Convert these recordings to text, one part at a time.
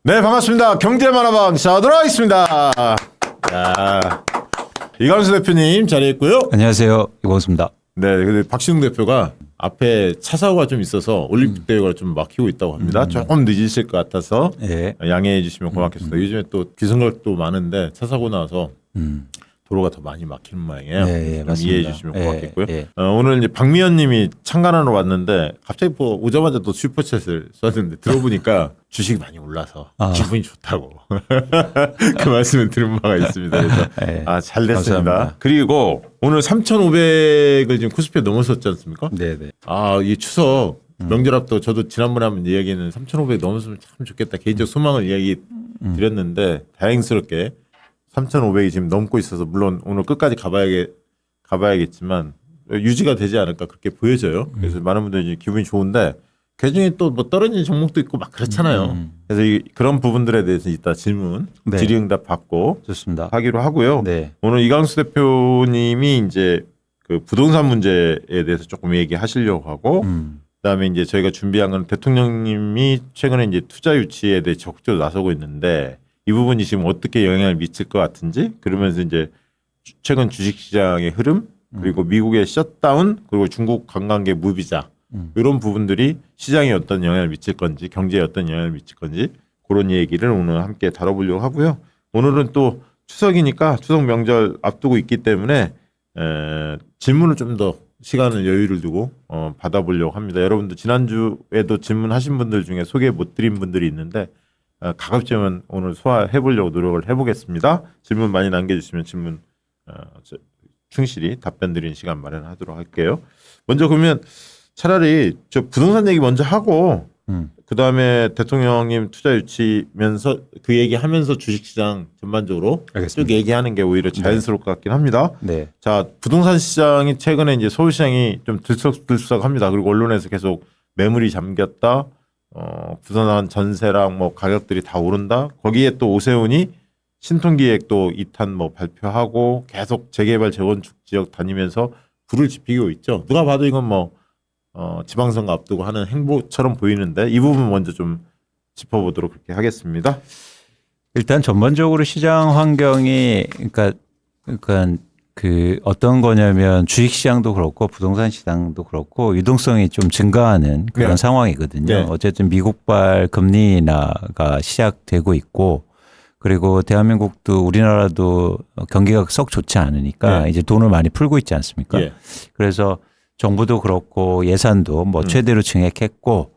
네, 반갑습니다. 경제만화방 시작하도록 하겠습니다. 자, 이광수 대표님 자리에 있고요. 안녕하세요. 이광수입니다. 네, 근데 박신웅 대표가 앞에 차 사고가 좀 있어서 올림픽 대회가 좀 막히고 있다고 합니다. 조금 늦으실 것 같아서 양해해 주시면 고맙겠습니다. 요즘에 또 귀성객도 많은데 차 사고 나서 도로가 더 많이 막히는 모양이에요. 좀 이해해 주시면 고맙겠고요. 오늘 이제 박미연 님이 참관하러 왔는데 갑자기 뭐 오자마자 또 슈퍼챗을 썼는데 들어보니까 주식이 많이 올라서 기분이 좋다고 그 말씀을 들은 바가 있습니다. 그래서 잘 됐습니다. 감사합니다. 그리고 오늘 3,500을 지금 코스피에 넘어섰지 않습니까? 네네. 이 추석 명절 앞도 저도 지난번에 한번 이야기는 3,500 넘었으면 참 좋겠다. 개인적 소망을 이야기 드렸는데 다행스럽게 3,500이 지금 넘고 있어서 물론 오늘 끝까지 가봐야겠지만 유지가 되지 않을까 그렇게 보여져요. 그래서 많은 분들이 이제 기분이 좋은데 그중에 또 뭐 떨어지는 종목도 있고 막 그렇잖아요. 그래서 그런 부분들에 대해서 이따 질문 질의응답 받고 좋습니다. 하기로 하고요. 네. 오늘 이광수 대표님이 이제 그 부동산 문제에 대해서 조금 얘기하시려고 하고 그다음에 이제 저희가 준비한 건 대통령님이 최근에 이제 투자 유치에 대해 적극적으로 나서고 있는데 이 부분이 지금 어떻게 영향을 미칠 것 같은지 그러면서 이제 최근 주식시장의 흐름 그리고 미국의 셧다운 그리고 중국 관광객 무비자 이런 부분들이 시장에 어떤 영향을 미칠 건지 경제에 어떤 영향을 미칠 건지 그런 얘기를 오늘 함께 다뤄보려고 하고요. 오늘은 또 추석이니까 추석 명절 앞두고 있기 때문에 질문을 좀 더 시간을 여유를 두고 받아보려고 합니다. 여러분들 지난주에도 질문하신 분들 중에 소개 못 드린 분들이 있는데 가급적이면 오늘 소화해 보려고 노력을 해보겠습니다. 질문 많이 남겨주시면 질문 충실히 답변 드리는 시간 마련하도록 할게요. 먼저 그러면 차라리 저 부동산 얘기 먼저 하고 그 다음에 대통령님 투자 유치면서 그 얘기하면서 주식시장 전반적으로 쭉 얘기하는 게 오히려 자연스러울 것 같긴 합니다. 네. 자, 부동산 시장이 최근에 이제 서울시장이 좀 들썩들썩합니다. 그리고 언론에서 계속 매물이 잠겼다. 부동산 전세랑 뭐 가격들이 다 오른다. 거기에 또 오세훈이 신통기획도 2탄 뭐 발표하고 계속 재개발 재건축 지역 다니면서 불을 지피고 있죠. 누가 봐도 이건 뭐 지방선거 앞두고 하는 행보처럼 보이는데 이 부분 먼저 좀 짚어보도록 그렇게 하겠습니다. 일단 전반적으로 시장 환경이 그러니까 그 어떤 거냐면 주식시장도 그렇고 부동산 시장도 그렇고 유동성이 좀 증가하는 그런 상황이거든요. 어쨌든 미국발 금리 인하가 시작되고 있고 그리고 대한민국도 우리나라도 경기가 썩 좋지 않으니까 이제 돈을 많이 풀고 있지 않습니까? 그래서 정부도 그렇고 예산도 뭐 최대로 증액했고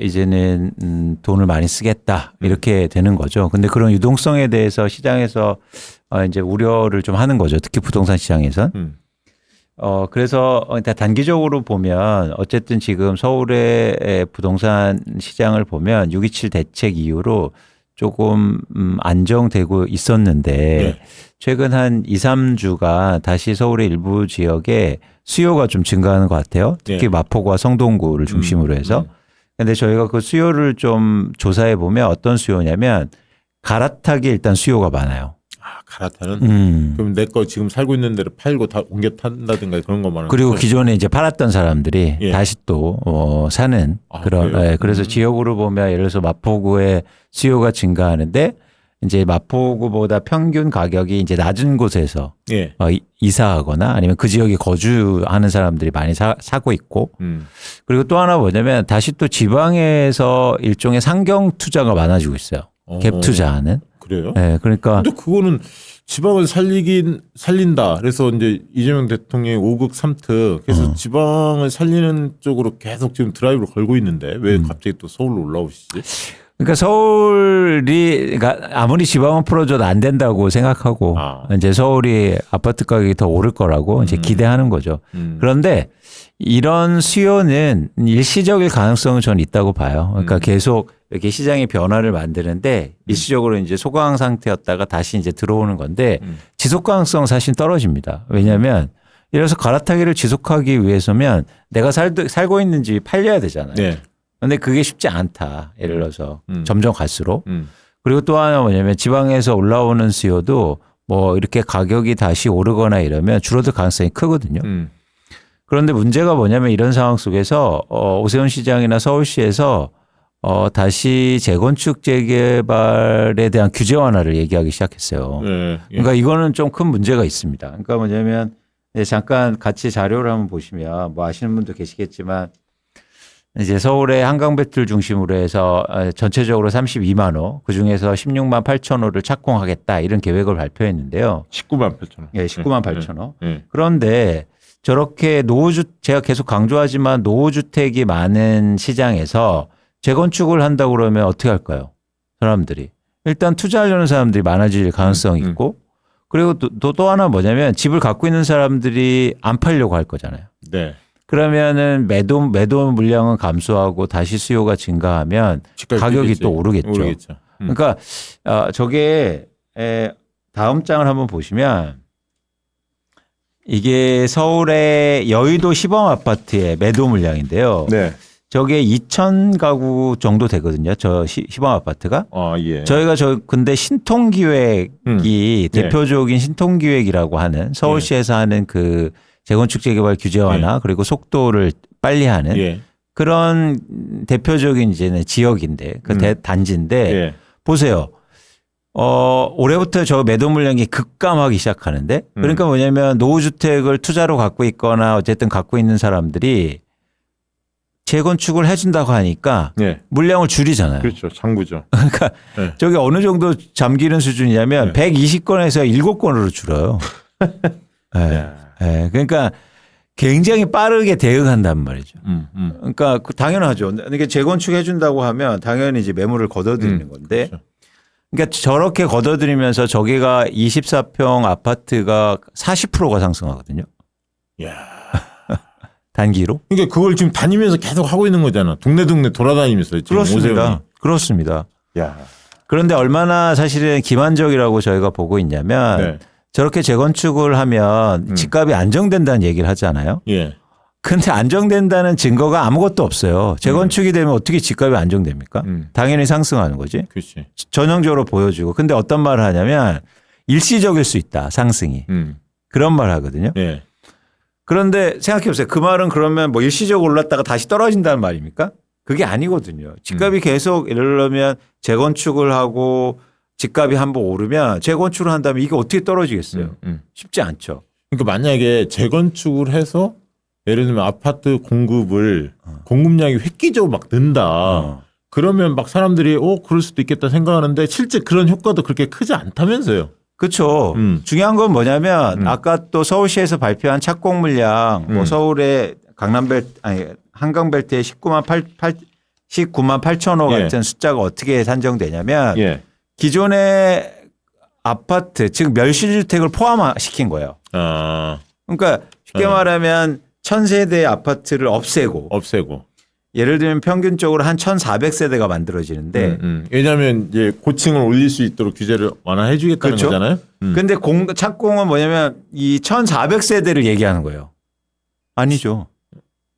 이제는 돈을 많이 쓰겠다 이렇게 되는 거죠. 근데 그런 유동성에 대해서 시장에서 이제 우려를 좀 하는 거죠. 특히 부동산 시장에선. 그래서 일단 단기적으로 보면 어쨌든 지금 서울의 부동산 시장을 보면 6.27 대책 이후로 조금 안정되고 있었는데 최근 한 2, 3주가 다시 서울의 일부 지역에 수요가 좀 증가하는 것 같아요. 특히 마포구와 성동구를 중심으로 해서. 근데 저희가 그 수요를 좀 조사해 보면 어떤 수요냐면 갈아타기 일단 수요가 많아요. 갈아타는? 그럼 내 거 지금 살고 있는 데를 팔고 다 옮겨 탄다든가 그런 거 말하는 그리고 기존에 이제 팔았던 사람들이 다시 또 사는 그런. 그래서 지역으로 보면 예를 들어서 마포구의 수요가 증가하는데 이제 마포구보다 평균 가격이 이제 낮은 곳에서 이사하거나 아니면 그 지역에 거주하는 사람들이 많이 사고 있고 그리고 또 하나 뭐냐면 다시 또 지방에서 일종의 상경 투자가 많아지고 있어요. 갭 투자하는. 그래요? 네, 그러니까. 근데 그거는 지방을 살린다. 그래서 이제 이재명 대통령이 5극 3특 그래서 지방을 살리는 쪽으로 계속 지금 드라이브를 걸고 있는데 왜 갑자기 또 서울로 올라오시지? 그러니까 서울이 그러니까 아무리 지방은 풀어줘도 안 된다고 생각하고 이제 서울이 아파트 가격이 더 오를 거라고 이제 기대하는 거죠. 그런데 이런 수요는 일시적일 가능성은 저는 있다고 봐요. 그러니까 계속 이렇게 시장의 변화를 만드는데 일시적으로 이제 소강 상태였다가 다시 이제 들어오는 건데 지속 가능성은 사실 떨어집니다. 왜냐하면 예를 들어서 갈아타기를 지속하기 위해서면 내가 살고 있는 집이 팔려야 되잖아요. 그런데 그게 쉽지 않다. 예를 들어서 점점 갈수록. 그리고 또 하나 뭐냐면 지방에서 올라오는 수요도 뭐 이렇게 가격이 다시 오르거나 이러면 줄어들 가능성이 크거든요. 그런데 문제가 뭐냐면 이런 상황 속에서 오세훈 시장이나 서울시에서 다시 재건축 재개발에 대한 규제 완화를 얘기하기 시작했어요. 네. 예. 그러니까 이거는 좀 큰 문제가 있습니다. 그러니까 뭐냐면 잠깐 같이 자료를 한번 보시면 뭐 아시는 분도 계시겠지만 이제 서울의 한강벨트를 중심으로 해서 전체적으로 32만 호, 그중에서 16만 8천 호를 착공하겠다 이런 계획을 발표했는데요. 19만 8천 원. 예, 19만 8천 호. 네. 그런데 저렇게 제가 계속 강조하지만 노후주택이 많은 시장에서 재건축을 한다고 그러면 어떻게 할까요? 사람들이. 일단 투자하려는 사람들이 많아질 가능성이 있고 그리고 또 하나 뭐냐면 집을 갖고 있는 사람들이 안 팔려고 할 거잖아요. 네. 그러면은 매도 물량은 감소하고 다시 수요가 증가하면 가격이 뛰겠지. 또 오르겠죠. 오르겠죠. 그러니까 저게 다음 장을 한번 보시면 이게 서울의 여의도 시범 아파트의 매도 물량인데요. 네. 저게 2,000가구 정도 되거든요. 저 시범 아파트가. 예. 저희가 근데 신통기획이 대표적인 신통기획이라고 하는 서울시에서 하는 그 재건축 재개발 규제 완화 그리고 속도를 빨리 하는 그런 대표적인 이제는 지역인데 그 단지인데 보세요. 올해부터 저 매도 물량이 급감하기 시작하는데 그러니까 뭐냐면 노후주택을 투자로 갖고 있거나 어쨌든 갖고 있는 사람들이 재건축을 해준다고 하니까 물량을 줄이잖아요. 그렇죠. 장부죠. 그러니까 저게 어느 정도 잠기는 수준이냐면 120건에서 7건으로 줄어요. 그러니까 굉장히 빠르게 대응한단 말이죠. 그러니까 당연하죠. 이게 재건축 해준다고 하면 당연히 이제 매물을 걷어들이는 건데 그렇죠. 그러니까 저렇게 걷어들이면서 저기가 24평 아파트가 40%가 상승하거든요. 야. 단기로. 그러니까 그걸 지금 다니면서 계속 하고 있는 거잖아. 동네 돌아다니면서. 지금 그렇습니다. 오세훈이. 그렇습니다. 야. 그런데 얼마나 사실은 기만적이라고 저희가 보고 있냐면 저렇게 재건축을 하면 집값이 안정된다는 얘기를 하잖아요. 근데 안정된다는 증거가 아무것도 없어요. 재건축이 되면 어떻게 집값이 안정됩니까? 당연히 상승하는 거지. 그렇지. 전형적으로 보여주고. 근데 어떤 말을 하냐면 일시적일 수 있다. 상승이. 그런 말을 하거든요. 그런데 생각해 보세요. 그 말은 그러면 뭐 일시적으로 올랐다가 다시 떨어진다는 말입니까? 그게 아니거든요. 집값이 계속 이러려면 재건축을 하고 집값이 한번 오르면 재건축을 한다면 이게 어떻게 떨어지겠어요? 쉽지 않죠. 그러니까 만약에 재건축을 해서 예를 들면 아파트 공급량이 획기적으로 막 는다. 그러면 막 사람들이 그럴 수도 있겠다 생각하는데 실제 그런 효과도 그렇게 크지 않다면서요. 그렇죠. 중요한 건 뭐냐면 아까 또 서울시에서 발표한 착공 물량 뭐 서울의 한강벨트의 19만 8천 호 같은 숫자가 어떻게 산정되냐면 기존의 아파트 즉 멸실주택을 포함시킨 거예요. 그러니까 쉽게 말하면 1,000세대 아파트를 없애고 예를 들면 평균적으로 한 1,400세대가 만들어지는데 왜냐하면 이제 고층을 올릴 수 있도록 규제를 완화해 주겠다는 거잖아요. 그런데 착공은 뭐냐면 이 1,400세대를 얘기하는 거예요. 아니죠.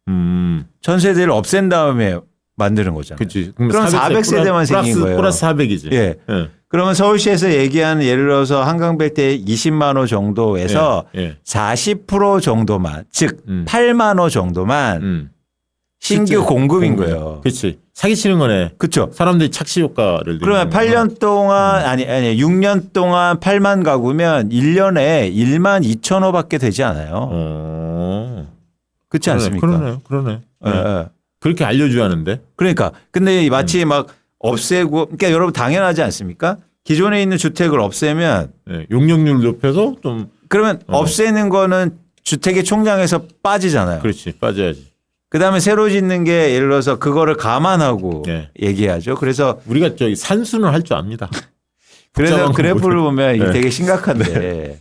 1,000세대를 없앤 다음에 만드는 거잖아요. 그렇지. 그럼 400세대만 생긴 거예요. 플러스 400이지. 그러면 서울시에서 얘기하는 예를 들어서 한강벨트에 20만 호 정도에서 40% 정도만 즉 8만 호 정도만 신규 공급인 거예요. 그렇지. 사기 치는 거네. 그렇죠. 사람들이 착시 효과를. 그러면 8년 동안 아니 6년 동안 8만 가구면 1년에 1만 2천 호밖에 되지 않아요. 그렇지 않습니까? 그러네. 그렇게 알려줘야 하는데. 그러니까 근데 마치 막 없애고 그러니까 여러분 당연하지 않습니까? 기존에 있는 주택을 없애면 용적률 높여서 좀 그러면 없애는 거는 주택의 총량에서 빠지잖아요. 그렇지. 빠져야지. 그다음에 새로 짓는 게 예를 들어서 그거를 감안하고 얘기하죠. 그래서 우리가 저기 산수는 할 줄 압니다. 그래서 그래프를 보면 이게 되게 심각한데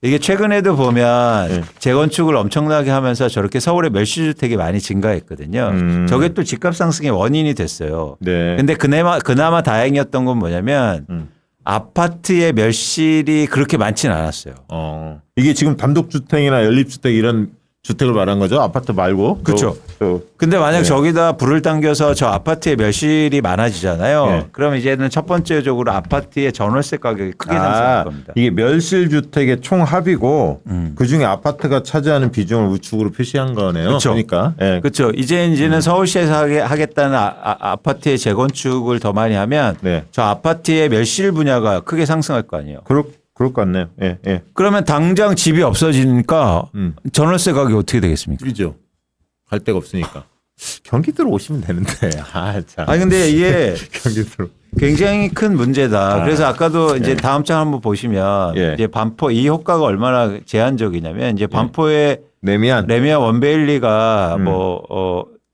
이게 최근에도 보면 재건축을 엄청나게 하면서 저렇게 서울의 멸실주택이 많이 증가했거든요. 저게 또 집값 상승의 원인이 됐어요. 근데 그나마 다행이었던 건 뭐냐면 아파트의 멸실이 그렇게 많지는 않았어요. 이게 지금 단독주택이나 연립주택 이런 주택을 말한 거죠? 아파트 말고. 그렇죠. 또 근데 만약 네. 저기다 불을 당겨서 저 아파트에 멸실이 많아지잖아요. 네. 그럼 이제는 첫 번째적으로 아파트의 전월세 가격이 크게 상승할 겁니다. 이게 멸실 주택의 총 합이고 그 중에 아파트가 차지하는 비중을 우측으로 표시한 거네요. 그렇죠. 그러니까 예. 그렇죠. 이제는 서울시에서 하겠다는 아파트의 재건축을 더 많이 하면 네. 저 아파트의 멸실 분야가 크게 상승할 거 아니에요. 그럴 것 같네요. 예, 예. 그러면 당장 집이 없어지니까 전월세 가격이 어떻게 되겠습니까? 그죠. 갈 데가 없으니까. 경기도로 오시면 되는데. 아, 참. 아니 근데 이게 경기도로. 굉장히 큰 문제다. 그래서 아까도 이제 다음 장 한번 보시면 예. 이제 반포 이 효과가 얼마나 제한적이냐면 이제 반포의 내미안. 레미안 원베일리가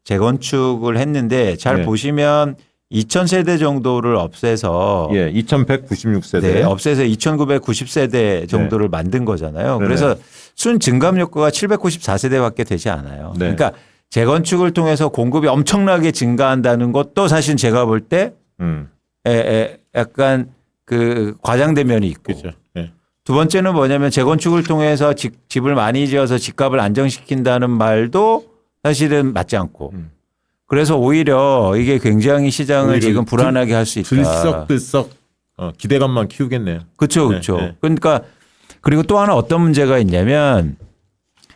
재건축을 했는데 잘 네. 보시면 2000세대 정도를 없애서 예, 2196세대. 네, 없애서 2990세대 정도를 만든 거잖아요. 그래서 순 증감 효과가 794세대밖에 되지 않아요. 네. 그러니까 재건축을 통해서 공급이 엄청나게 증가한다는 것도 사실 제가 볼 때 약간 그 과장된 면이 있고. 그렇죠. 예. 두 번째는 뭐냐면 재건축을 통해서 집을 많이 지어서 집값을 안정시킨다는 말도 사실은 맞지 않고. 그래서 오히려 이게 굉장히 시장을 오히려 지금 불안하게 할 수 있다. 들썩들썩 기대감만 키우겠네요. 그렇죠. 그렇죠. 네. 그러니까 그리고 또 하나 어떤 문제가 있냐면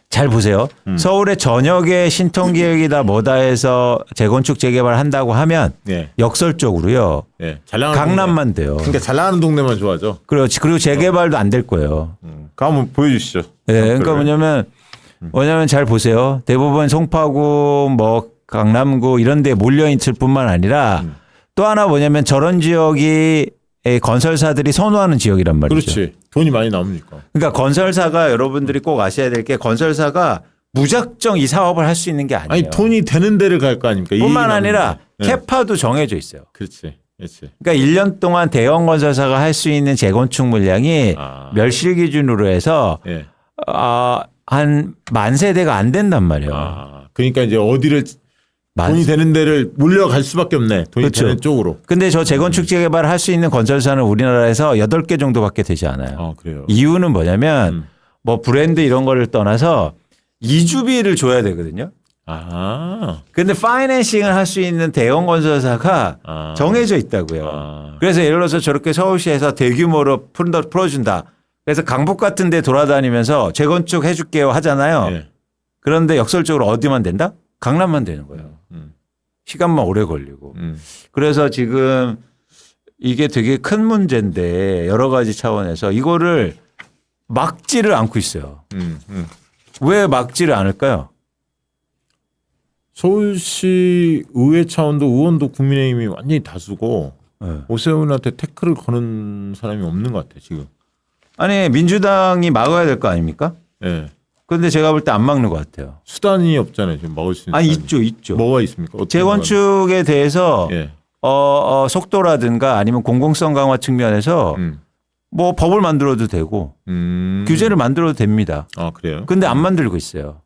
잘 보세요. 서울의 전역에 신통기획이다 뭐다 해서 재건축 재개발 한다고 하면 예. 역설적으로요. 예. 잘 나가는 강남만 돼요. 동네. 그러니까 잘 나가는 동네만 좋아져. 그렇지. 그리고 재개발도 안 될 거예요. 그거 한번 보여주시죠. 네, 그러니까 뭐냐면 잘 보세요. 대부분 송파구 뭐 강남구 이런 데 몰려 있을 뿐만 아니라 또 하나 뭐냐면 저런 지역이 건설사들이 선호하는 지역이란 말이죠. 그렇지. 돈이 많이 남으니까. 그러니까 건설사가 여러분들이 꼭 아셔야 될 게 건설사가 무작정 이 사업을 할 수 있는 게 아니에요. 아니 돈이 되는 데를 갈 거 아닙니까? 뿐만 이익이 아니라 남는데. 네. 캐파도 정해져 있어요. 그렇지. 그렇지. 그러니까 1년 동안 대형 건설사가 할 수 있는 재건축 물량이 멸실 기준으로 해서 예. 한 10,000세대가 안 된단 말이에요. 그러니까 이제 어디를 돈이 되는 데를 몰려갈 수밖에 없네. 돈이 그렇죠. 되는 쪽으로. 근데 저 재건축 재개발을 할 수 있는 건설사는 우리나라에서 8개 정도밖에 되지 않아요. 그래요. 이유는 뭐냐면 뭐 브랜드 이런 거를 떠나서 이주비를 줘야 되거든요. 근데 파이낸싱을 할 수 있는 대형 건설사가 정해져 있다고요. 그래서 예를 들어서 저렇게 서울시에서 대규모로 풀어준다. 그래서 강북 같은 데 돌아다니면서 재건축 해줄게요 하잖아요. 예. 그런데 역설적으로 어디만 된다? 강남만 되는 거예요. 시간만 오래 걸리고. 그래서 지금 이게 되게 큰 문제인데 여러 가지 차원에서 이거를 막지를 않고 있어요. 왜 막지를 않을까요? 서울시 의회 차원도 의원도 국민의힘이 완전히 다수고 네. 오세훈한테 태클을 거는 사람이 없는 것 같아 지금. 아니 민주당이 막아야 될 거 아닙니까? 예. 그런데 제가 볼 때 안 막는 것 같아요. 수단이 없잖아요 지금 막을 수 있는. 아니 수단이. 있죠. 뭐가 있습니까? 어떻게 재건축에 대해서 예. 속도라든가 아니면 공공성 강화 측면에서 뭐 법을 만들어도 되고 규제를 만들어도 됩니다. 그래요? 근데 안 만들고 있어요.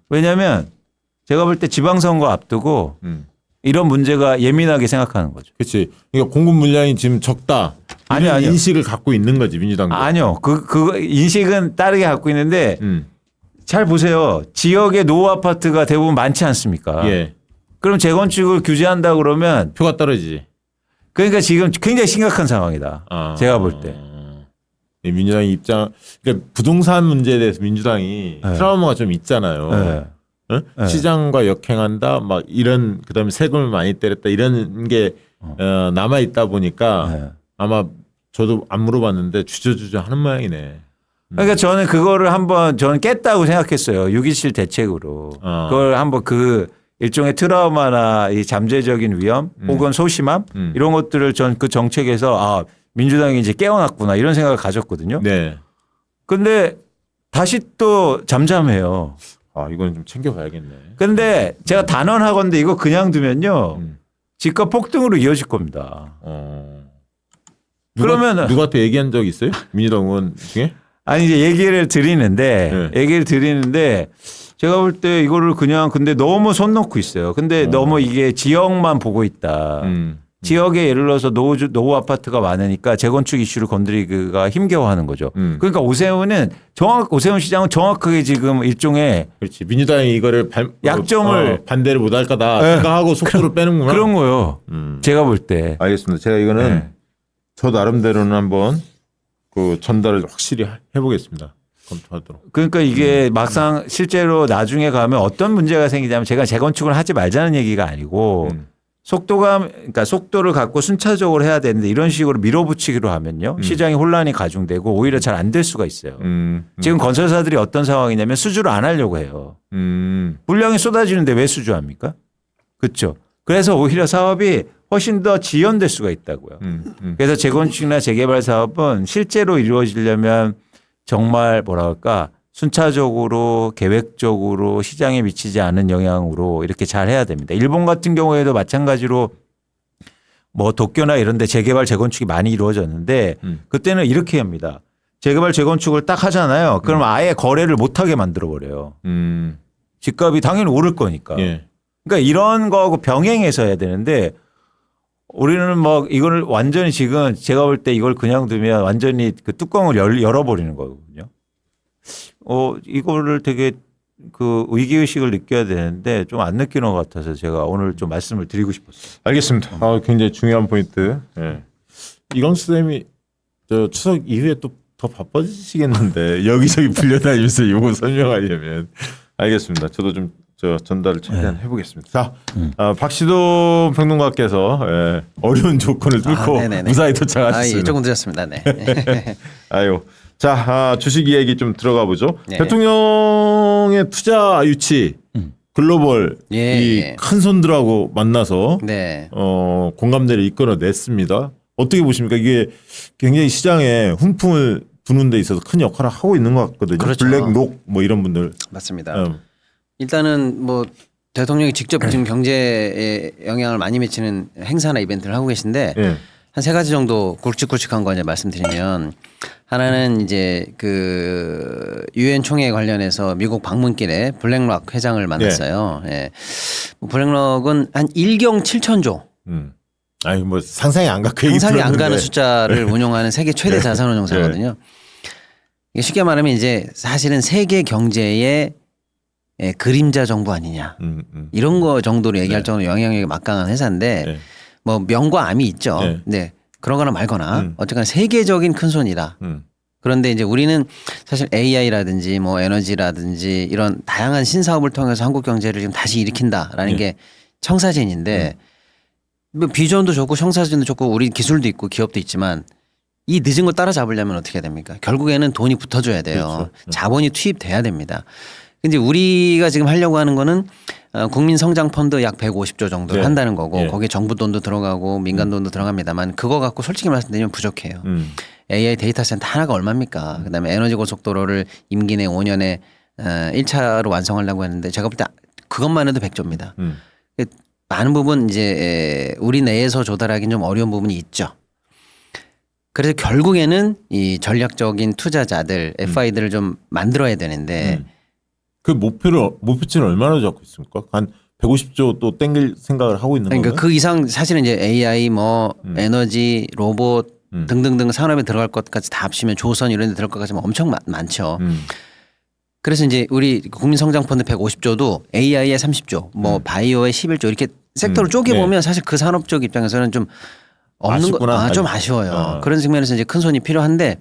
왜냐하면 제가 볼 때 지방선거 앞두고 이런 문제가 예민하게 생각하는 거죠. 그렇지. 그러니까 공급 물량이 지금 적다. 아니요. 인식을 갖고 있는 거지 민주당도. 아니요. 그 인식은 다르게 갖고 있는데 잘 보세요. 지역의 노후 아파트가 대부분 많지 않습니까? 예. 그럼 재건축을 규제한다 그러면 표가 떨어지지. 그러니까 지금 굉장히 심각한 상황이다. 제가 볼 때. 민주당의 입장, 그러니까 부동산 문제에 대해서 민주당이 트라우마가 좀 있잖아요. 네. 응? 시장과 역행한다, 막 이런 그다음에 세금을 많이 때렸다 이런 게 남아 있다 보니까 아마 저도 안 물어봤는데 주저주저 하는 모양이네. 그러니까 저는 그거를 한번 저는 깼다고 생각했어요. 6.27 대책으로. 그걸 한번 그 일종의 트라우마나 이 잠재적인 위험 혹은 소심함 이런 것들을 전 그 정책에서 민주당이 이제 깨어났구나 이런 생각을 가졌거든요. 네. 근데 다시 또 잠잠해요. 이건 좀 챙겨봐야겠네. 근데 제가 단언하건대 이거 그냥 두면요. 집값 폭등으로 이어질 겁니다. 그러면 누구한테 얘기한 적 있어요? 민주당 의원 중에? 아니 이제 얘기를 드리는데 제가 볼 때 이거를 그냥 근데 너무 손 놓고 있어요. 근데 너무 이게 지역만 보고 있다. 지역에 예를 들어서 노후 아파트가 많으니까 재건축 이슈를 건드리기가 힘겨워하는 거죠. 그러니까 오세훈 시장은 정확하게 지금 일종의 그렇지. 민주당이 이거를 약점을 반대를 못할 거다 생각하고 속도를 빼는구나. 그런 거요. 제가 볼 때. 알겠습니다. 제가 이거는 네. 저 나름대로는 한번 그 전달을 확실히 해보겠습니다. 검토하도록. 그러니까 이게 막상 실제로 나중에 가면 어떤 문제가 생기냐면 제가 재건축을 하지 말자는 얘기가 아니고 그러니까 속도를 갖고 순차적으로 해야 되는데 이런 식으로 밀어붙이기로 하면요. 시장이 혼란이 가중되고 오히려 잘 안 될 수가 있어요. 지금 건설사들이 어떤 상황이냐면 수주를 안 하려고 해요. 물량이 쏟아지는데 왜 수주합니까? 그렇죠. 그래서 오히려 사업이 훨씬 더 지연될 수가 있다고요. 그래서 재건축이나 재개발 사업은 실제로 이루어지려면 정말 뭐라 할까 순차적으로 계획적으로 시장에 미치지 않은 영향으로 이렇게 잘 해야 됩니다. 일본 같은 경우에도 마찬가지로 뭐 도쿄나 이런 데 재개발 재건축이 많이 이루어졌는데 그때는 이렇게 합니다. 재개발 재건축을 딱 하잖아요. 그럼 아예 거래를 못하게 만들어 버려요. 집값이 당연히 오를 거니까. 예. 그러니까 이런 거하고 병행해서 해야 되는데 우리는 뭐 이걸 완전히 지금 제가 볼 때 이걸 그냥 두면 완전히 그 뚜껑을 열어버리는 거거든요. 이거를 되게 그 위기의식을 느껴야 되는데 좀 안 느끼는 것 같아서 제가 오늘 좀 말씀을 드리고 싶었어요. 알겠습니다. 굉장히 중요한 포인트. 예. 이광수 쌤이 저 추석 이후에 또 더 바빠지시겠는데 여기저기 불려다니면서 이거 설명하려면 알겠습니다. 저도 좀 전달을 최대한 해보겠습니다. 자, 박시도 평론가께서 어려운 조건을 뚫고 무사히 도착하셨습니다. 예, 조금 늦었습니다. 네. 아유, 자, 주식 이야기 좀 들어가 보죠. 네. 대통령의 투자 유치 글로벌 이 큰 손들하고 만나서 네. 공감대를 이끌어냈습니다. 어떻게 보십니까? 이게 굉장히 시장에 훈풍을 부는 데 있어서 큰 역할을 하고 있는 것 같거든요. 그렇죠. 블랙, 녹 뭐 이런 분들. 맞습니다. 일단은 뭐 대통령이 직접 지금 경제에 영향을 많이 미치는 행사나 이벤트를 하고 계신데 예. 한 세 가지 정도 굵직굵직한 거 이제 말씀드리면 하나는 이제 그 유엔 총회 관련해서 미국 방문길에 블랙락 회장을 만났어요. 예. 블랙락은 한 1경 7천조. 아니 뭐 상상이 안 가. 상상이 안 가는 숫자를 운용하는 세계 최대 자산운용사거든요. 이게 쉽게 말하면 이제 사실은 세계 경제의 그림자 정부 아니냐 이런 거 정도로 얘기할 정도로 영향력이 막강한 회사인데 뭐 명과 암이 있죠. 네. 그러거나 말거나 어쨌거나 세계적인 큰 손이다. 그런데 이제 우리는 사실 AI라든지 뭐 에너지라든지 이런 다양한 신사업을 통해서 한국 경제를 지금 다시 일으킨다라는 게 청사진인데 뭐 비전도 좋고 청사진도 좋고 우리 기술도 있고 기업도 있지만 이 늦은 걸 따라잡으려면 어떻게 해야 됩니까? 결국에는 돈이 붙어줘야 돼요. 그렇죠. 자본이 투입돼야 됩니다. 근데 우리가 지금 하려고 하는 거는 국민성장펀드 약 150조 정도를 한다는 거고 거기에 정부 돈도 들어가고 민간 돈도 들어갑니다만 그거 갖고 솔직히 말씀드리면 부족해요. AI 데이터 센터 하나가 얼마입니까? 그다음에 에너지 고속도로를 임기 내 5년에 1차로 완성하려고 했는데 제가 볼 때 그것만 해도 100조입니다. 많은 부분 이제 우리 내에서 조달하기는 좀 어려운 부분이 있죠. 그래서 결국에는 이 전략적인 투자자들 FI들을 좀 만들어야 되는데 그 목표치는 얼마나 잡고 있습니까? 한 150조 또 땡길 생각을 하고 있는 그러니까 건가요? 그 이상 사실은 이제 AI 뭐 에너지 로봇 등등등 산업에 들어갈 것까지 다 합치면 조선 이런 데 들어갈 것까지 엄청 많죠. 그래서 이제 우리 국민성장펀드 150조도 AI에 30조 뭐 바이오에 11조 이렇게 섹터를 쪼개보면 사실 그 산업 쪽 입장에서는 좀 없는 거 좀 아쉬워요. 그런 측면에서 이제 큰 손이 필요한데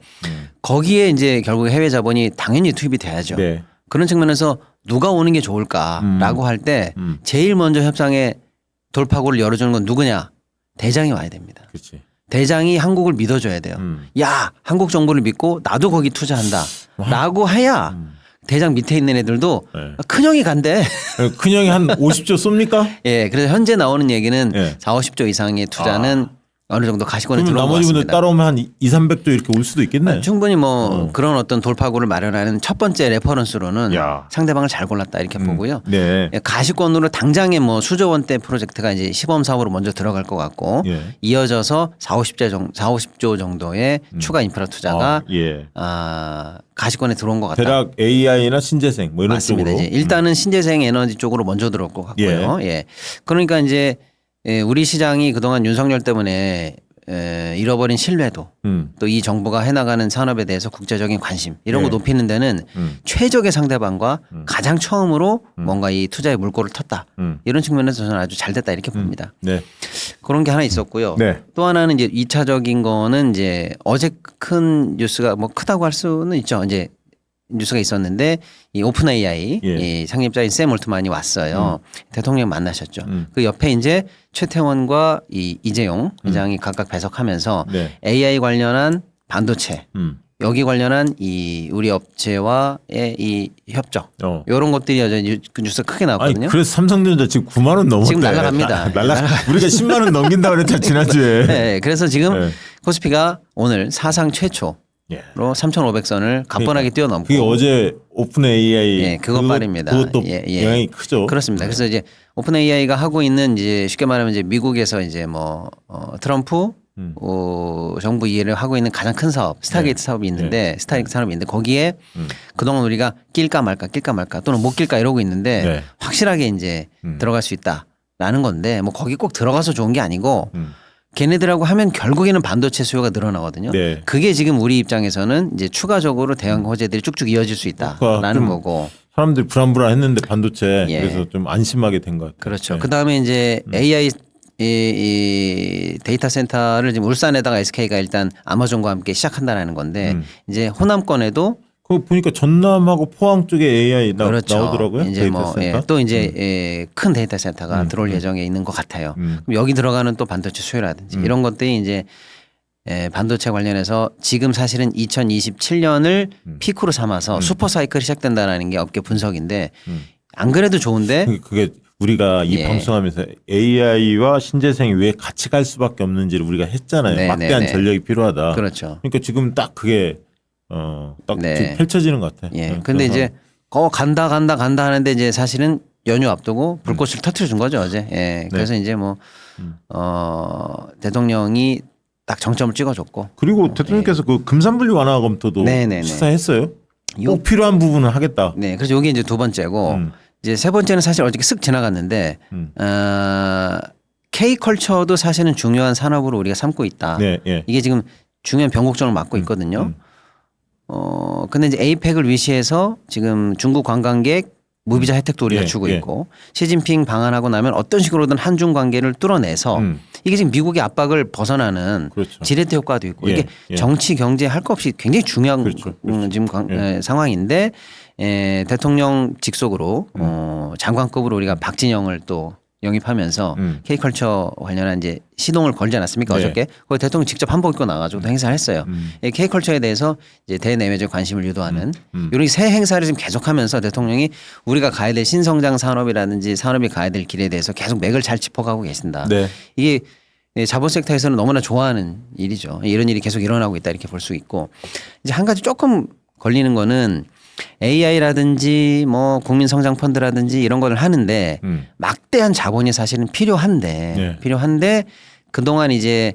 거기에 이제 결국 해외 자본이 당연히 투입이 돼야죠. 네. 그런 측면에서 누가 오는 게 좋을까라고 할 때 제일 먼저 협상의 돌파구를 열어주는 건 누구냐? 대장이 와야 됩니다. 그렇지. 대장이 한국을 믿어줘야 돼요. 야, 한국 정부를 믿고 나도 거기 투자한다라고 해야 대장 밑에 있는 애들도 큰형이 간대. 큰형이 한 50조 쏩니까? 예, 그래서 현재 나오는 얘기는 4, 50조 이상의 투자는 어느 정도 가시권에 그러면 들어온 것 나머지 분들 같습니다. 따라오면 한 2, 300조 이렇게 올 수도 있겠네. 충분히 뭐 그런 어떤 돌파구를 마련하는 첫 번째 레퍼런스로는 야. 상대방을 잘 골랐다 이렇게 보고요. 네. 가시권으로 당장에 뭐 수조 원대 프로젝트가 이제 시범 사업으로 먼저 들어갈 것 같고 이어져서 4, 50조 정도의 추가 인프라 투자가 가시권에 들어온 것 같다. 대략 AI나 신재생 뭐 이런 맞습니다. 쪽으로. 이제 일단은 신재생 에너지 쪽으로 먼저 들어올 것 같고요. 그러니까 이제 우리 시장이 그동안 윤석열 때문에 잃어버린 신뢰도 또 이 정부가 해나가는 산업에 대해서 국제적인 관심 이런 거 높이는 데는 최적의 상대방과 가장 처음으로 뭔가 이 투자의 물꼬를 텄다. 이런 측면에서 저는 아주 잘 됐다 이렇게 봅니다. 네. 그런 게 하나 있었고요. 네. 또 하나는 이제 2차적인 거는 이제 어제 큰 뉴스가 뭐 크다고 할 수는 있죠. 이제 뉴스가 있었는데 이 오픈 AI 이 창립자인 샘 올트만이 왔어요. 대통령 만나셨죠. 그 옆에 이제 최태원과 이 이재용 회장이 각각 배석하면서 네. AI 관련한 반도체 여기 관련한 이 우리 업체와의 이 협정 이런 것들이 어제 그 뉴스 크게 나왔거든요. 아니, 그래서 삼성전자 지금 9만 원 넘었대. 지금 날아갑니다. 우리가 10만 원 넘긴다고 그랬잖아 지난주에. 네, 그래서 지금 네. 코스피가 오늘 사상 최초로 3,500선을 가뿐하게 뛰어넘고. 그게 어제 오픈 AI 그것 발입니다. 그것도 영향이 크죠. 그렇습니다. 그래서 이제 오픈 AI가 하고 있는 이제 쉽게 말하면 이제 미국에서 이제 뭐 트럼프 정부 이해를 하고 있는 가장 큰 사업 스타게이트 사업이 있는데 스타게이트 산업이 있는데 거기에 그동안 우리가 낄까 말까 또는 못 낄까 이러고 있는데 확실하게 이제 들어갈 수 있다라는 건데 뭐 거기 꼭 들어가서 좋은 게 아니고 걔네들하고 하면 결국에는 반도체 수요가 늘어나거든요. 네. 그게 지금 우리 입장에서는 이제 추가적으로 대응 호재들이 쭉쭉 이어질 수 있다라는 거고. 사람들이 불안불안했는데 반도체 그래서 좀 안심하게 된 것 같아요. 그렇죠. 그 다음에 이제 AI 이 데이터 센터를 지금 울산에다가 SK가 일단 아마존과 함께 시작한다라는 건데 이제 호남권에도 그거 보니까 전남하고 포항 쪽에 AI 그렇죠. 나오더라고요. 이제 데이터 뭐 센터. 또 이제 큰 데이터 센터가 들어올 예정에 있는 것 같아요. 그럼 여기 들어가는 또 반도체 수요라든지 이런 것들이 이제 반도체 관련해서 지금 사실은 2027년을 피크로 삼아서 슈퍼 사이클이 시작된다라는 게 업계 분석인데 안 그래도 좋은데 그게 우리가 이 방송하면서 AI와 신재생이 왜 같이 갈 수밖에 없는지를 우리가 했잖아요. 막대한 전력이 필요하다. 그렇죠. 그러니까 지금 딱 그게 딱 지금 펼쳐지는 것 같아. 근데 이제 간다 하는데 이제 사실은 연휴 앞두고 불꽃을 터트려 준 거죠 어제. 그래서 이제 뭐 대통령이 딱 정점을 찍어줬고. 그리고 대통령께서 그 금산분리 완화 검토도 시사했어요. 꼭 필요한 부분은 하겠다. 네, 그래서 여기 이제 두 번째고 이제 세 번째는 사실 어저께 쓱 지나갔는데 K컬처도 사실은 중요한 산업으로 우리가 삼고 있다. 이게 지금 중요한 변곡점을 맞고 있거든요. 근데 이제 에이펙을 위시해서 지금 중국 관광객 무비자 혜택도 우리가 주고 있고 시진핑 방한하고 나면 어떤 식으로든 한중 관계를 뚫어내서 이게 지금 미국의 압박을 벗어나는 지렛대 효과도 있고 이게 정치 경제 할 거 없이 굉장히 중요한 지금 상황인데 대통령 직속으로 장관급으로 우리가 박진영을 또 영입하면서 K컬처 관련한 이제 시동을 걸지 않았습니까 어저께? 거기 대통령 직접 한복 입고 나가지고 행사를 했어요. K컬처에 대해서 이제 대내외적 관심을 유도하는 이런 새 행사를 지금 계속하면서 대통령이 우리가 가야 될 신성장 산업이라든지 산업이 가야 될 길에 대해서 계속 맥을 잘 짚어가고 계신다. 이게 자본 섹터에서는 너무나 좋아하는 일이죠. 이런 일이 계속 일어나고 있다 이렇게 볼 수 있고 이제 한 가지 조금 걸리는 거는 AI라든지 뭐 국민성장 펀드라든지 이런 걸 하는데 막대한 자본이 사실은 필요한데 그동안 이제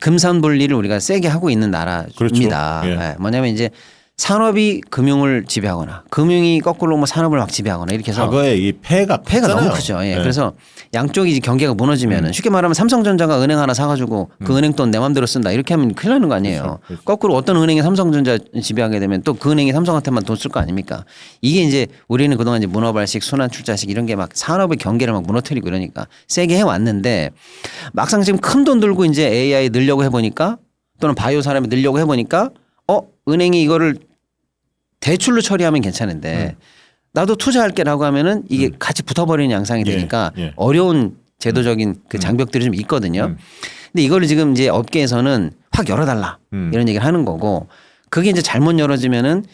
금산 분리를 우리가 세게 하고 있는 나라입니다. 뭐냐면 이제 산업이 금융을 지배하거나 금융이 거꾸로 뭐 산업을 막 지배하거나 이렇게 해서 과거에 이 폐가 너무 크죠. 그래서 양쪽이 이제 경계가 무너지면은 쉽게 말하면 삼성전자가 은행 하나 사가지고 그 은행 돈 내 맘대로 쓴다 이렇게 하면 큰일 나는 거 아니에요. 그렇죠. 거꾸로 어떤 은행이 삼성전자 지배하게 되면 또 그 은행이 삼성한테만 돈 쓸 거 아닙니까? 이게 이제 우리는 그동안 이제 문어발식, 순환출자식 이런 게 막 산업의 경계를 막 무너뜨리고 이러니까 세게 해왔는데 막상 지금 큰 돈 들고 이제 AI 늘려고 해보니까 또는 바이오 산업에 늘려고 해보니까 은행이 이거를 대출로 처리하면 괜찮은데 나도 투자할게라고 하면은 이게 같이 붙어버리는 양상이 되니까 어려운 제도적인 그 장벽들이 좀 있거든요. 근데 이거를 지금 이제 업계에서는 확 열어달라 이런 얘기를 하는 거고 그게 이제 잘못 열어지면은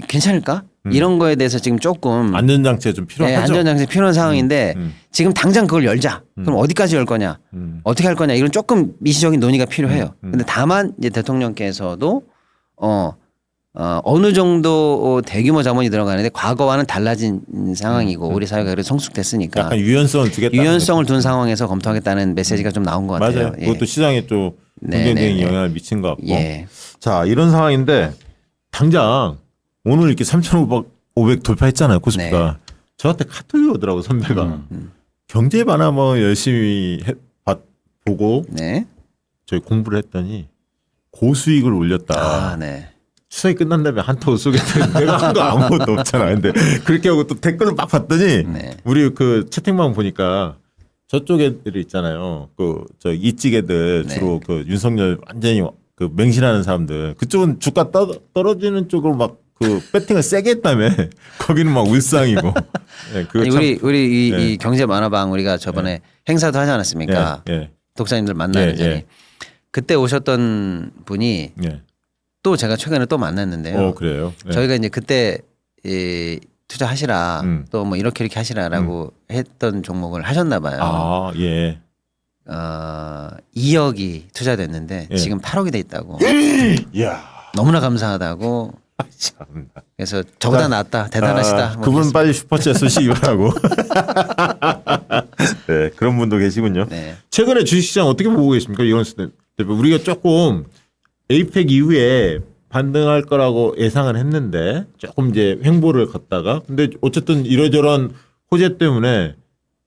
괜찮을까? 이런 거에 대해서 지금 조금 안전장치가 좀 필요하죠. 안전장치 필요한 상황인데 지금 당장 그걸 열자. 그럼 어디까지 열 거냐? 어떻게 할 거냐? 이런 조금 미시적인 논의가 필요해요. 근데 다만 이제 대통령께서도 어느 정도 대규모 자본이 들어가는데 과거와는 달라진 상황이고 우리 사회가 그래도 성숙됐으니까 약간 유연성을 두겠다. 유연성을 둔 상황에서 검토하겠다는 메시지가 좀 나온 것 같아요. 맞아요. 그것도 시장에 또 긍정적인 영향을 미친 것 같고. 자, 이런 상황인데 당장 오늘 이렇게 3,500 돌파했잖아요. 코스피가. 저한테 카톡이 오더라고 선배가. 경제 만화 뭐 열심히 보고 네. 저희 공부를 했더니 고수익을 올렸다. 아, 네. 추석이 끝난 다음에 한턱 쏘겠다는데 내가 한 거 아무것도 없잖아. 근데 그렇게 하고 또 댓글을 막 봤더니 네. 우리 그 채팅방 보니까 저쪽 애들이 있잖아요. 그 저 이찌개들 네. 주로 그 윤석열 완전히 그 맹신하는 사람들 그쪽은 주가 떨어지는 쪽으로 막 그 배팅을 세게 했다며. 거기는 막 울상이고. 네, 그거 아니, 참- 우리 네. 이 경제 만화방 우리가 저번에 행사도 하지 않았습니까? 예, 예, 독자님들 만나는 예, 자리. 예. 그때 오셨던 분이 예. 또 제가 최근에 또 만났는데요. 그래요. 예. 저희가 이제 그때 이 투자하시라 또 뭐 이렇게 이렇게 했던 종목을 하셨나 봐요. 아, 예. 2억이 투자됐는데 예. 지금 8억이 돼 있다고. 이야. 너무나 감사하다고. 참나. 그래서 저보다 자, 낫다. 대단하시다. 뭐 그분 그랬습니다. 빨리 슈퍼챗 쓰시기 바라고. 네, 그런 분도 계시군요. 네. 최근에 주식시장 어떻게 보고 계십니까? 이건수 대표. 우리가 조금 에이펙 이후에 반등할 거라고 예상을 했는데 조금 이제 횡보를 걷다가 근데 어쨌든 이러저런 호재 때문에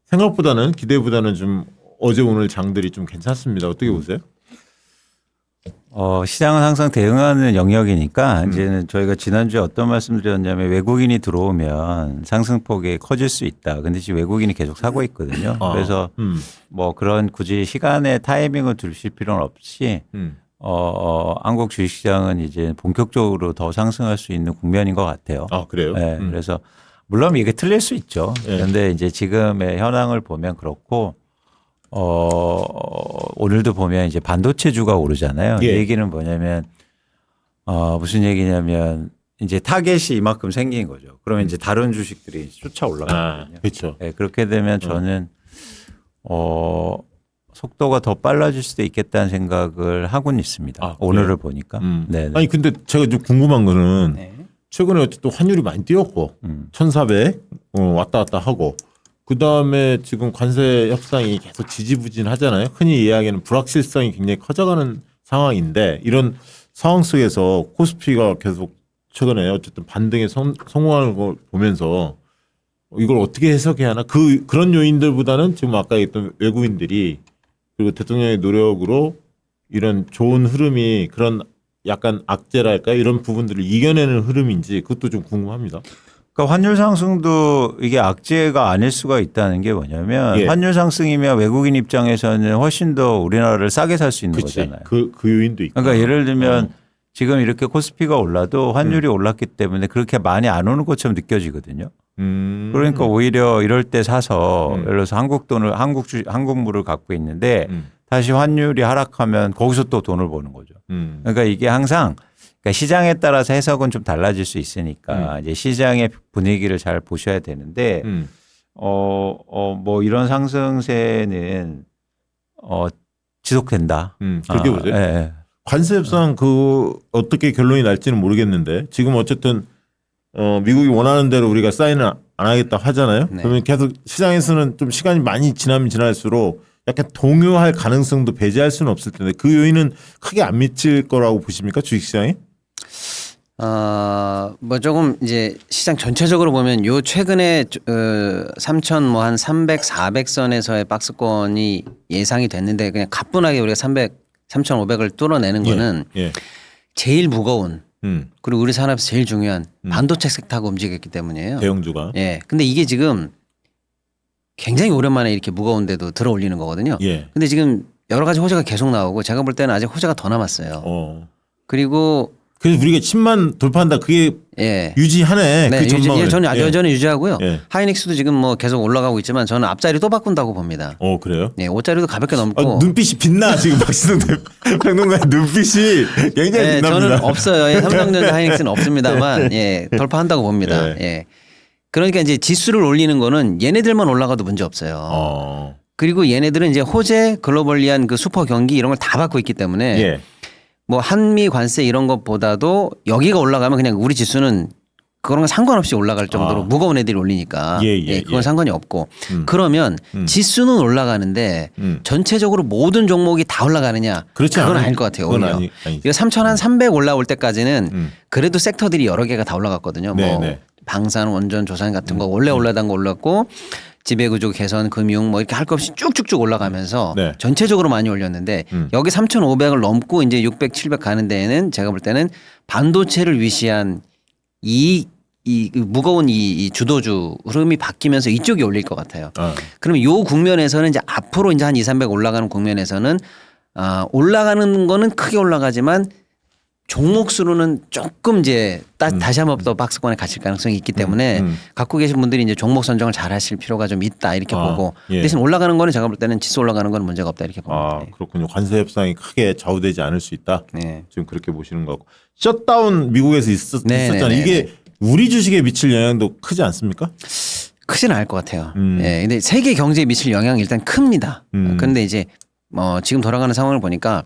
생각보다는 기대보다는 좀 어제 오늘 장들이 좀 괜찮습니다. 어떻게 보세요? 시장은 항상 대응하는 영역이니까 이제는 저희가 지난주에 어떤 말씀드렸냐면 외국인이 들어오면 상승폭이 커질 수 있다. 근데 지금 외국인이 계속 사고 있거든요. 그래서 뭐 그런 굳이 시간에 타이밍을 두실 필요는 없이 한국 주식시장은 이제 본격적으로 더 상승할 수 있는 국면인 것 같아요. 아, 그래요? 네, 그래서 물론 이게 틀릴 수 있죠. 예. 그런데 이제 지금의 현황을 보면 그렇고 오늘도 보면 이제 반도체주가 오르잖아요. 예. 이 얘기는 뭐냐면 무슨 얘기냐면 이제 타겟이 이만큼 생긴 거죠. 그러면 이제 다른 주식들이 쫓아 올라가거든요. 그렇죠. 네, 그렇게 되면 저는 속도가 더 빨라질 수도 있겠다는 생각을 하고는 있습니다. 아, 오늘을 보니까. 네. 아니 근데 제가 좀 궁금한 거는 네. 최근에 어쨌든 환율이 많이 뛰었고 1,400 왔다 갔다 하고 그다음에 지금 관세 협상이 계속 지지부진하잖아요. 흔히 이야기하는 불확실성이 굉장히 커져가는 상황인데 이런 상황 속에서 코스피가 계속 최근에 어쨌든 반등에 성공하는 걸 보면서 이걸 어떻게 해석해야 하나 그런 요인들보다는 지금 아까 얘기했던 외국인들이 그리고 대통령의 노력으로 이런 좋은 흐름이 그런 약간 악재랄까 이런 부분들을 이겨내는 흐름인지 그것도 좀 궁금합니다. 그러니까 환율 상승도 이게 악재가 아닐 수가 있다는 게 뭐냐면 예. 환율 상승이면 외국인 입장에서는 훨씬 더 우리나라를 싸게 살 수 있는 그치. 거잖아요. 그 요인도 있고. 그러니까 예를 들면 지금 이렇게 코스피가 올라도 환율이 올랐기 때문에 그렇게 많이 안 오는 것처럼 느껴지거든요. 그러니까 오히려 이럴 때 사서 예를 들어서 한국 돈을 한국물을 갖고 있는데 다시 환율이 하락하면 거기서 또 돈을 버는 거죠. 그러니까 이게 항상 그러니까 시장에 따라서 해석은 좀 달라질 수 있으니까 이제 시장의 분위기를 잘 보셔야 되는데 뭐 이런 상승세는 지속된다. 그렇게 보세요. 예, 예. 관세 협상 어떻게 결론이 날지는 모르겠는데 지금 어쨌든 미국이 원하는 대로 우리가 사인을 안 하겠다 하잖아요. 네. 그러면 계속 시장에서는 좀 시간이 많이 지나면 지날수록 약간 동요할 가능성도 배제할 수는 없을 텐데 그 요인은 크게 안 미칠 거라고 보십니까 주식시장에? 뭐 조금 이제 시장 전체적으로 보면 요 최근에 3,000 뭐 한 300, 400선에서의 박스권이 예상이 됐는데 그냥 가뿐하게 우리가 3,500을 뚫어내는 거는 예. 제일 무거운 그리고 우리 산업에서 제일 중요한 반도체 섹터가 움직였기 때문이에요. 대형주가. 예. 근데 이게 지금 굉장히 오랜만에 이렇게 무거운데도 들어 올리는 거거든요. 예. 근데 지금 여러 가지 호재가 계속 나오고 제가 볼 때는 아직 호재가 더 남았어요. 그리고 그래서 우리가 10만 돌파한다 그게 예. 유지하네. 네, 그 전망을. 예, 저는 여전히 유지하고요. 예. 하이닉스도 지금 뭐 계속 올라가고 있지만 저는 앞자리 또 바꾼다고 봅니다. 그래요? 예, 5자리도 가볍게 넘고. 눈빛이 빛나 지금 박신동 평론가의 눈빛이 굉장히 예, 빛납니다. 저는 없어요. 예, 삼성전자 하이닉스는 없습니다만 예, 돌파한다고 봅니다. 예. 예. 그러니까 이제 지수를 올리는 거는 얘네들만 올라가도 문제 없어요. 그리고 얘네들은 이제 호재 글로벌리한 그 슈퍼 경기 이런 걸 다 받고 있기 때문에 예. 뭐 한미 관세 이런 것보다도 여기가 올라가면 그냥 우리 지수는 그런 거 상관없이 올라갈 정도로 무거운 애들이 올리니까 그건 상관이 없고 그러면 지수는 올라가는데 전체적으로 모든 종목이 다 올라가느냐 그건 아닐 것 같아요. 오히려 이거 3,300 올라올 때까지는 그래도 섹터들이 여러 개가 다 올라갔거든요. 뭐 방산, 원전, 조산 같은 거 원래 올라간 거 올랐고 지배구조 개선, 금융 뭐 이렇게 할 것 없이 쭉쭉쭉 올라가면서 네. 전체적으로 많이 올렸는데 여기 3,500을 넘고 이제 600, 700 가는 데에는 제가 볼 때는 반도체를 위시한 이 무거운 이 주도주 흐름이 바뀌면서 이쪽이 올릴 것 같아요. 그러면 요 국면에서는 이제 앞으로 이제 한 2, 300 올라가는 국면에서는 올라가는 거는 크게 올라가지만 종목 수로는 조금 이제 다시 한번 더 박스권에 갇힐 가능성이 있기 때문에 갖고 계신 분들이 이제 종목 선정을 잘 하실 필요가 좀 있다 이렇게 보고 예. 대신 올라가는 거는 제가 볼 때는 지수 올라가는 건 문제가 없다 이렇게 봅니다. 그렇군요. 관세 협상이 크게 좌우되지 않을 수 있다. 네. 지금 그렇게 보시는 거고. 셧다운 미국에서 있었잖아요. 네. 이게 우리 주식에 미칠 영향도 크지 않습니까? 크지는 않을 것 같아요. 예. 근데 세계 경제에 미칠 영향이 일단 큽니다. 그런데 이제 지금 돌아가는 상황을 보니까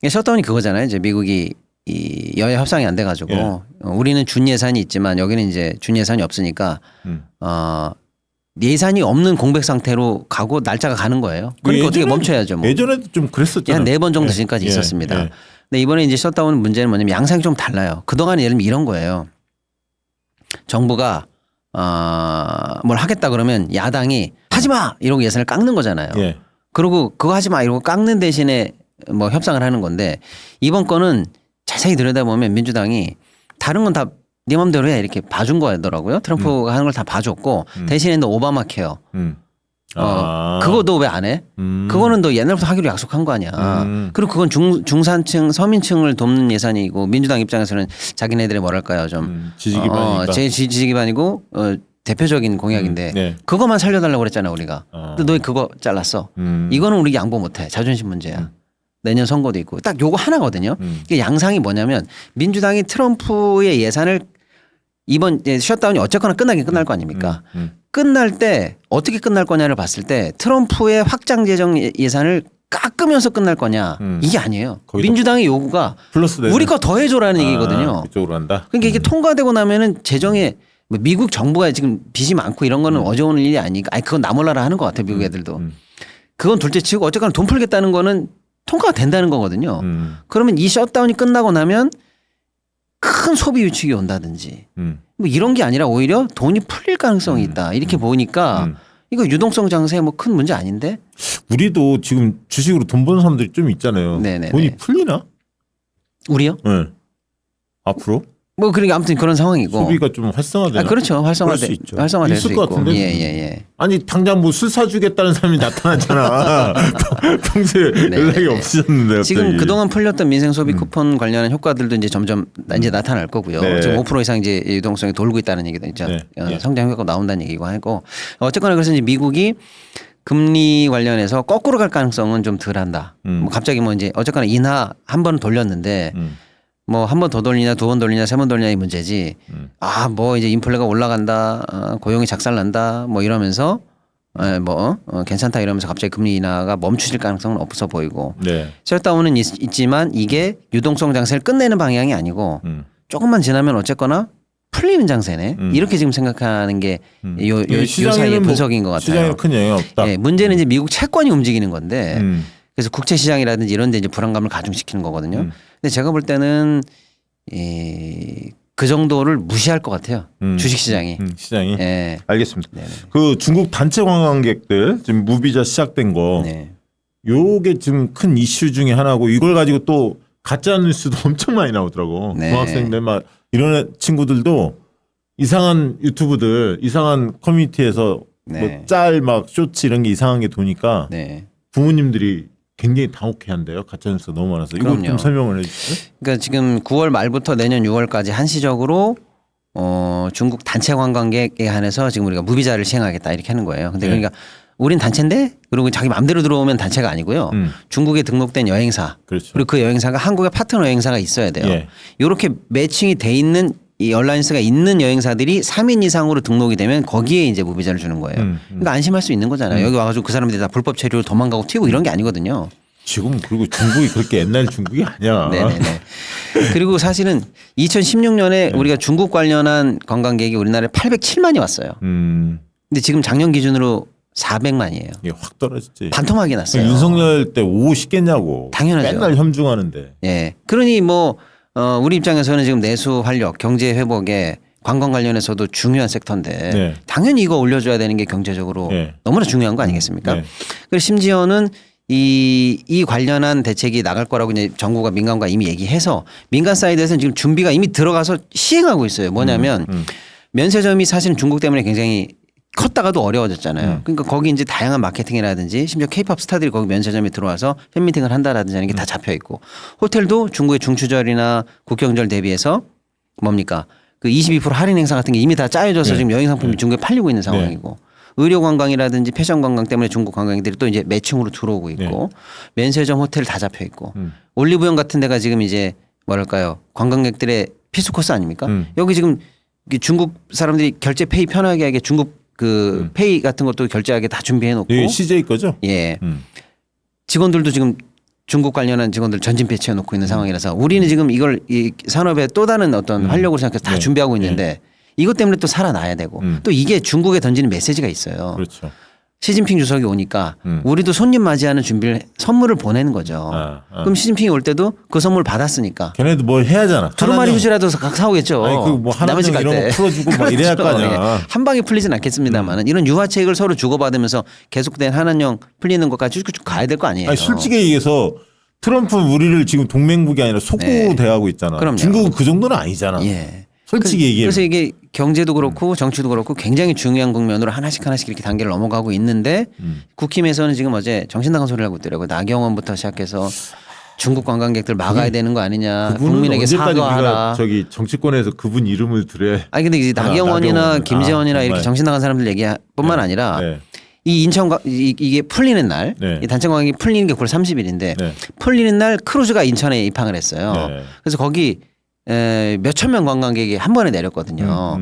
셧다운이 그거잖아요. 이제 미국이 이 여야 협상이 안 돼가지고 예. 우리는 준 예산이 있지만 여기는 이제 준 예산이 없으니까 예산이 없는 공백 상태로 가고 날짜가 가는 거예요. 그러니까 어떻게 멈춰야죠. 뭐. 예전에도 좀 그랬었잖아요. 한 4번 정도 지금까지 있었습니다. 근데 이번에 이제 셧다운 문제는 뭐냐면 양상이 좀 달라요. 그동안 예를 들면 이런 거예요. 정부가 뭘 하겠다 그러면 야당이 하지 마 이러고 예산을 깎는 거잖아요. 예. 그리고 그거 하지 마 이러고 깎는 대신에 뭐 협상을 하는 건데 이번 거는 자세히 들여다보면 민주당이 다른 건 다 네 맘대로 해 이렇게 봐준 거더라고요. 트럼프가 하는 걸 다 봐줬고 대신에 너 오바마 케어 그거 너 왜 안 해? 그거는 너 옛날부터 하기로 약속한 거 아니야. 그리고 그건 중산층 서민층을 돕는 예산이고 민주당 입장에서는 자기네들의 뭐랄까요 좀 지지 기반이니까. 제일 지지 기반이고 대표적인 공약인데 네. 그것만 살려달라고 그랬잖아 우리가. 근데 너 그거 잘랐어. 이거는 우리 양보 못해. 자존심 문제야. 내년 선거도 있고 딱 요거 하나거든요. 이게 양상이 뭐냐면 민주당이 트럼프의 예산을 이번 셧다운이 어쨌거나 끝나긴 끝날 거 아닙니까? 끝날 때 어떻게 끝날 거냐를 봤을 때 트럼프의 확장 재정 예산을 깎으면서 끝날 거냐 이게 아니에요. 민주당의 요구가 플러스 우리 거 더 해줘라는 얘기거든요. 그쪽으로 한다. 그러니까 이게 통과되고 나면은 재정에 미국 정부가 지금 빚이 많고 이런 거는 어려운 일이 아니니까 아니 그건 나 몰라라 하는 것 같아요. 미국 애들도. 그건 둘째치고 어쨌거나 돈 풀겠다는 거는 통과가 된다는 거거든요. 그러면 이 셧다운이 끝나고 나면 큰 소비 유축이 온다든지 뭐 이런 게 아니라 오히려 돈이 풀릴 가능성이 있다. 이렇게 보니까 이거 유동성 장세에 뭐 큰 문제 아닌데? 우리도 지금 주식으로 돈 버는 사람들이 좀 있잖아요. 네네네. 돈이 풀리나? 우리요? 네. 앞으로? 뭐 그러니까 아무튼 그런 상황이고. 소비가 좀 활성화되나? 그렇죠. 활성화될 수 있을 것 있고. 같은데. 예. 아니 당장 뭐 술 사주겠다는 사람이 나타났잖아. 평소에 연락이 없으셨는데 갑자기. 지금 그동안 풀렸던 민생 소비 쿠폰 관련한 효과들도 이제 점점 이제 나타날 거고요. 네. 지금 5% 이상 이제 유동성이 돌고 있다는 얘기도 있죠. 네. 성장 효과가 나온다는 얘기고 하고 어쨌거나 그래서 이제 미국이 금리 관련해서 거꾸로 갈 가능성은 좀 덜한다. 뭐 갑자기 뭐 이제 어쨌거나 인하 한 번 돌렸는데 뭐 한 번 더 돌리냐 두 번 돌리냐 세 번 돌리냐 이 문제지. 뭐 이제 인플레가 올라간다, 고용이 작살난다, 뭐 이러면서 괜찮다 이러면서 갑자기 금리 인하가 멈추실 가능성은 없어 보이고. 네. 셧다운은 있지만 이게 유동성 장세를 끝내는 방향이 아니고 조금만 지나면 어쨌거나 풀리는 장세네. 이렇게 지금 생각하는 게 요 사이의 분석인 것 같아요. 시장에 큰 영향 없다. 예, 문제는 이제 미국 채권이 움직이는 건데 그래서 국채 시장이라든지 이런 데 이제 불안감을 가중시키는 거거든요. 근데 제가 볼 때는 그 정도를 무시할 것 같아요. 주식 시장이. 시장이. 예. 알겠습니다. 네네. 그 중국 단체 관광객들 지금 무비자 시작된 거. 네. 요게 지금 큰 이슈 중에 하나고 이걸 가지고 또 가짜 뉴스도 엄청 많이 나오더라고. 네. 중학생들 막 이런 친구들도 이상한 유튜브들, 이상한 커뮤니티에서 네. 뭐 짤 막 쇼츠 이런 게 이상한 게 도니까 네. 부모님들이 굉장히 당혹해한대요. 가짜 뉴스가 너무 많아서. 이거 그럼요. 좀 설명을 해주세요. 그러니까 지금 9월 말부터 내년 6월까지 한시적으로 중국 단체 관광객에 한해서 지금 우리가 무비자를 시행하겠다 이렇게 하는 거예요. 근데 네. 그러니까 우린 단체인데 그리고 자기 마음대로 들어오면 단체가 아니고요. 중국에 등록된 여행사 그렇죠. 그리고 그 여행사가 한국에 파트너 여행사가 있어야 돼요. 예. 이렇게 매칭이 돼 있는 이 얼라이언스가 있는 여행사들이 3인 이상으로 등록이 되면 거기에 이제 무비자를 주는 거예요. 그러니까 안심할 수 있는 거잖아요. 여기 와가지고 그 사람들이 다 불법 체류로 도망가고 튀고 이런 게 아니거든요. 지금 그리고 중국이 그렇게 옛날 중국이 아니야. 네네네. 그리고 사실은 2016년에 우리가 중국 관련한 관광객이 우리나라에 807만이 왔어요. 근데 지금 작년 기준으로 400만이에요. 이게 확 떨어졌지. 반토막이 났어요. 윤석열 때 오고 싶겠냐고. 당연하죠. 맨날 혐중하는데. 예. 그러니 뭐 우리 입장에서는 지금 내수 활력, 경제 회복에 관광 관련해서도 중요한 섹터인데 네. 당연히 이거 올려줘야 되는 게 경제적으로 네. 너무나 중요한 거 아니겠습니까? 네. 그리고 심지어는 이 관련한 대책이 나갈 거라고 이제 정부가 민간과 이미 얘기해서 민간 사이드에서는 지금 준비가 이미 들어가서 시행하고 있어요. 뭐냐면 면세점이 사실은 중국 때문에 굉장히 컸다가도 어려워졌잖아요. 그러니까 거기 이제 다양한 마케팅이라든지 심지어 케이팝 스타들이 거기 면세점에 들어와서 팬미팅을 한다라든지 하는 게 다 잡혀 있고 호텔도 중국의 중추절이나 국경절 대비해서 뭡니까 그 22% 할인 행사 같은 게 이미 다 짜여져서 네. 지금 여행 상품이 중국에 팔리고 있는 상황이고 의료 관광이라든지 패션 관광 때문에 중국 관광객들이 또 이제 매칭으로 들어오고 있고 면세점 호텔 다 잡혀 있고 올리브영 같은 데가 지금 이제 뭐랄까요 관광객들의 필수 코스 아닙니까? 여기 지금 중국 사람들이 결제 페이 편하게 하게 중국 그 페이 같은 것도 결제하게 다 준비해 놓고 이게 CJ 거죠? 예. 직원들도 지금 중국 관련한 직원들 전진 배치해 놓고 있는 상황이라서 우리는 지금 이걸 이 산업의 또 다른 어떤 활력으로 생각해서 다 네. 준비하고 있는데 이것 때문에 또 살아나야 되고 또 이게 중국에 던지는 메시지가 있어요. 그렇죠. 시진핑 주석이 오니까 우리도 손님 맞이하는 준비를 선물을 보내는 거죠. 그럼 시진핑이 올 때도 그 선물 받았으니까 걔네도 뭐 해야잖아. 두루마리 휴지라도 사오겠죠. 아니 그뭐 남의 집 하나씩 갈 이런 때. 거 풀어주고 막 이래야 할 거 아니야. 예. 한 방에 풀리진 않겠습니다만은 이런 유화책을 서로 주고받으면서 계속된 한한령 풀리는 것까지 쭉쭉 가야 될 거 아니에요. 아니 솔직히 얘기해서 트럼프는 우리를 지금 동맹국이 아니라 속고 네. 대하고 있잖아. 그럼요. 중국은 그 정도는 아니잖아. 예. 솔직히 얘기해. 그래서 이게 경제도 그렇고 정치도 그렇고 굉장히 중요한 국면으로 하나씩 이렇게 단계를 넘어가고 있는데 국힘에서는 지금 어제 정신 나간 소리를 하고 있더라고요. 나경원부터 시작해서 중국 관광객들 막아야 되는 거 아니냐. 그분은 국민에게 언제까지 사과하라. 우리가 저기 정치권에서 그분 이름을 들여. 아니 근데 이제 나경원이나 나경원. 김재원이나 이렇게 정말. 정신 나간 사람들 얘기뿐만 아니라 네. 이 인천 이게 풀리는 날, 네. 이 단체 관광이 풀리는 게 9월 30일인데 네. 풀리는 날 크루즈가 인천에 입항을 했어요. 네. 그래서 거기 몇천 명 관광객이 한 번에 내렸거든요.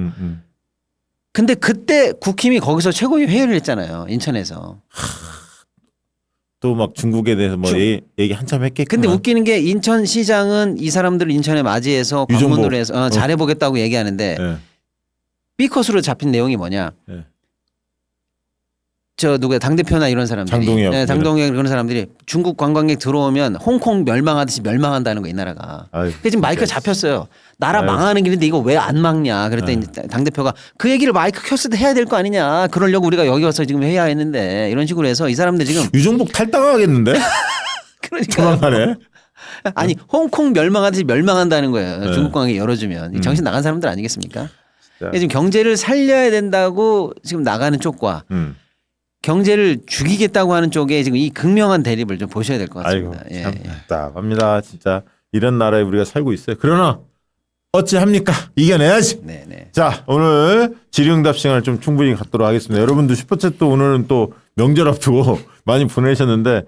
근데 그때 국힘이 거기서 최고위 회의를 했잖아요. 인천에서. 또 막 중국에 대해서 뭐 얘기 한참 했겠구나. 근데 웃기는 게 인천시장은 이 사람들을 인천에 맞이해서 유정복. 방문을 해서 잘해보겠다고 얘기하는데 네. B컷으로 잡힌 내용이 뭐냐. 네. 저 누구야 당대표나 이런 사람들이 장동혁. 네, 장동혁 그런 사람들이 중국 관광객 들어오면 홍콩 멸망하듯이 멸망한다는 거 이 나라가. 아유, 그게 지금 마이크 잡혔어요. 나라 아유. 망하는 길인데 이거 왜 안 막냐. 그랬더니 당 대표가 그 얘기를 마이크 켰을 때 해야 될 거 아니냐. 그러려고 우리가 여기 와서 지금 회의했는데 이런 식으로 해서 이 사람들 지금 유정복 탈당하겠는데? 그러니까 조만간에. 아니 홍콩 멸망하듯이 멸망한다는 거예요. 네. 중국 관광객 열어주면 정신 나간 사람들 아니겠습니까? 진짜. 지금 경제를 살려야 된다고 지금 나가는 쪽과 경제를 죽이겠다고 하는 쪽에 지금 이 극명한 대립을 좀 보셔야 될 것 아이고 같습니다. 참 답답합니다. 진짜 이런 나라에 우리가 살고 있어요. 그러나 어찌합니까? 이겨내야지. 네네. 자 오늘 질의응답 시간을 좀 충분히 갖도록 하겠습니다. 여러분들 슈퍼챗도 오늘은 또 명절 앞두고 많이 보내셨는데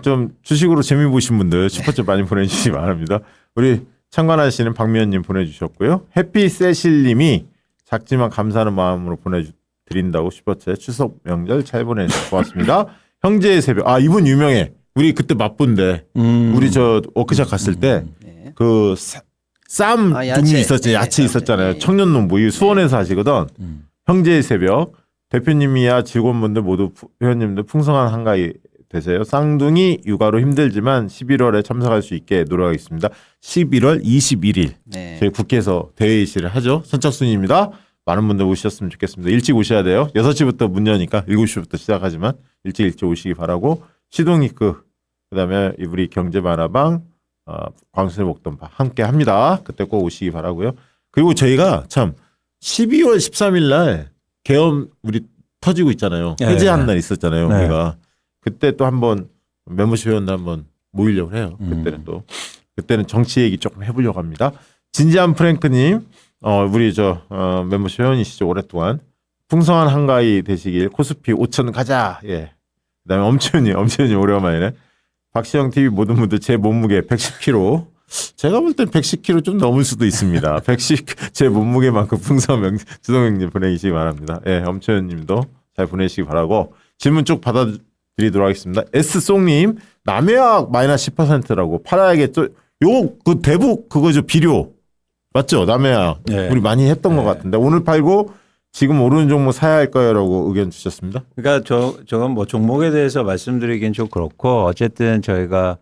좀 주식으로 재미 보신 분들 슈퍼챗 많이 보내주시기 바랍니다. 우리 참관하시는 박미연님 보내주셨고요. 해피세실님이 작지만 감사하는 마음으로 보내드린다고 슈퍼챗 추석 명절 잘 보내주셔서 고맙습니다. 형제의 새벽 이분 유명해. 우리 그때 맛본데 우리 저 워크숍 갔을 때 그 쌈 야채. 종류 있었잖아요. 야채 네, 있었잖아요. 네. 청년농 뭐 수원에서 하시거든. 형제의 새벽 대표님이야 직원분들 모두 회원님들 풍성한 한가위 되세요. 쌍둥이 육아로 힘들지만 11월에 참석할 수 있게 노력하겠습니다. 11월 21일 네. 저희 국회에서 대회의실을 하죠. 선착순입니다. 많은 분들 오셨으면 좋겠습니다. 일찍 오셔야 돼요. 6시부터 문 여니까 7시부터 시작하지만 일찍 오시기 바라고 시동이크 그다음에 우리 경제만화방 광순의 목돈파 함께 합니다. 그때 꼭 오시기 바라고요. 그리고 저희가 참 12월 13일 날 계엄 우리 터지고 있잖아요. 해제한 날 있었잖아요. 네. 우리가 그때 또 한번 멤버십 회원들 한번 모이려고 해요. 그때는 정치 얘기 조금 해보려고 합니다. 진지한 프랭크님 우리 멤버십 회원이시죠. 오랫동안 풍성한 한가위 되시길 코스피 5천 가자. 예. 그다음에 엄채연님 오랜만이네. 박시영 TV 모든 분들 제 몸무게 110kg. 제가 볼 땐 110kg 좀 넘을 수도 있습니다. 110 제 몸무게만큼 풍성한 주동형님 보내주시기 바랍니다. 예, 엄채연님도 잘 보내시기 바라고 질문 쭉 받아드리도록 하겠습니다. S송님 남해학 마이너스 10%라고 팔아야겠죠. 요거 그 대북 그거죠 비료 맞죠? 남해학 네. 우리 많이 했던 것 같은데 오늘 팔고 지금 오르는 종목 사야 할까요라고 의견 주셨습니다. 그러니까 저건 뭐 종목에 대해서 말씀드리긴 좀 그렇고 어쨌든 저희가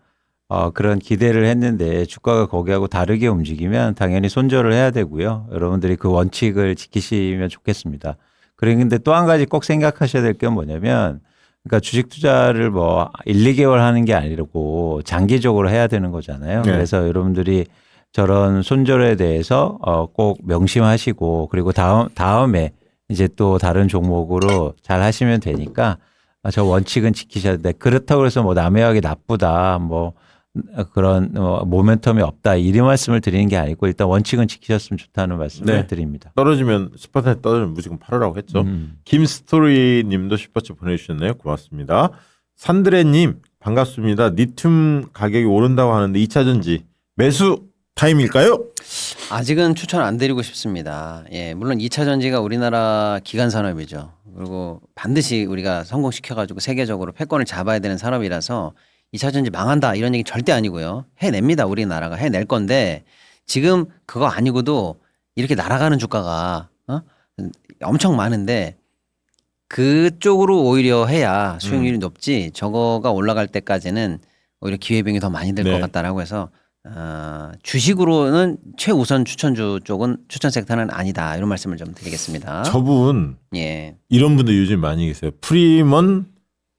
그런 기대를 했는데 주가가 거기하고 다르게 움직이면 당연히 손절을 해야 되고요. 여러분들이 그 원칙을 지키시면 좋겠습니다. 그런데 또 한 가지 꼭 생각하셔야 될 게 뭐냐면 그러니까 주식 투자를 뭐 1, 2개월 하는 게 아니고 장기적으로 해야 되는 거잖아요. 네. 그래서 여러분들이 저런 손절에 대해서 꼭 명심하시고 그리고 다음에 이제 또 다른 종목으로 잘 하시면 되니까 저 원칙은 지키셔야 돼. 그렇다고 해서 뭐 남해역이 나쁘다 뭐 그런 모멘텀이 없다 이런 말씀을 드리는 게 아니고 일단 원칙은 지키셨으면 좋다는 말씀을 네. 드립니다. 떨어지면 10% 떨어지면 무조건 팔으라고 했죠. 김스토리 님도 슈퍼챗 보내주셨네요. 고맙습니다. 산드레님 반갑습니다. 리튬 가격이 오른다고 하는데 2차전지 매수 타임일까요? 아직은 추천 안 드리고 싶습니다. 예, 물론 2차 전지가 우리나라 기간 산업이죠. 그리고 반드시 우리가 성공시켜가지고 세계적으로 패권을 잡아야 되는 산업이라서 2차 전지 망한다 이런 얘기 절대 아니고요. 해냅니다. 우리나라가 해낼 건데 지금 그거 아니고도 이렇게 날아가는 주가가 엄청 많은데 그쪽으로 오히려 해야 수익률이 높지 저거가 올라갈 때까지는 오히려 기회비용이 더 많이 들 것 네. 같다라고 해서 주식으로는 최우선 추천주 쪽은 추천 섹터는 아니다 이런 말씀을 좀 드리겠습니다. 저분 예. 이런 분들 요즘 많이 계세요. 프리먼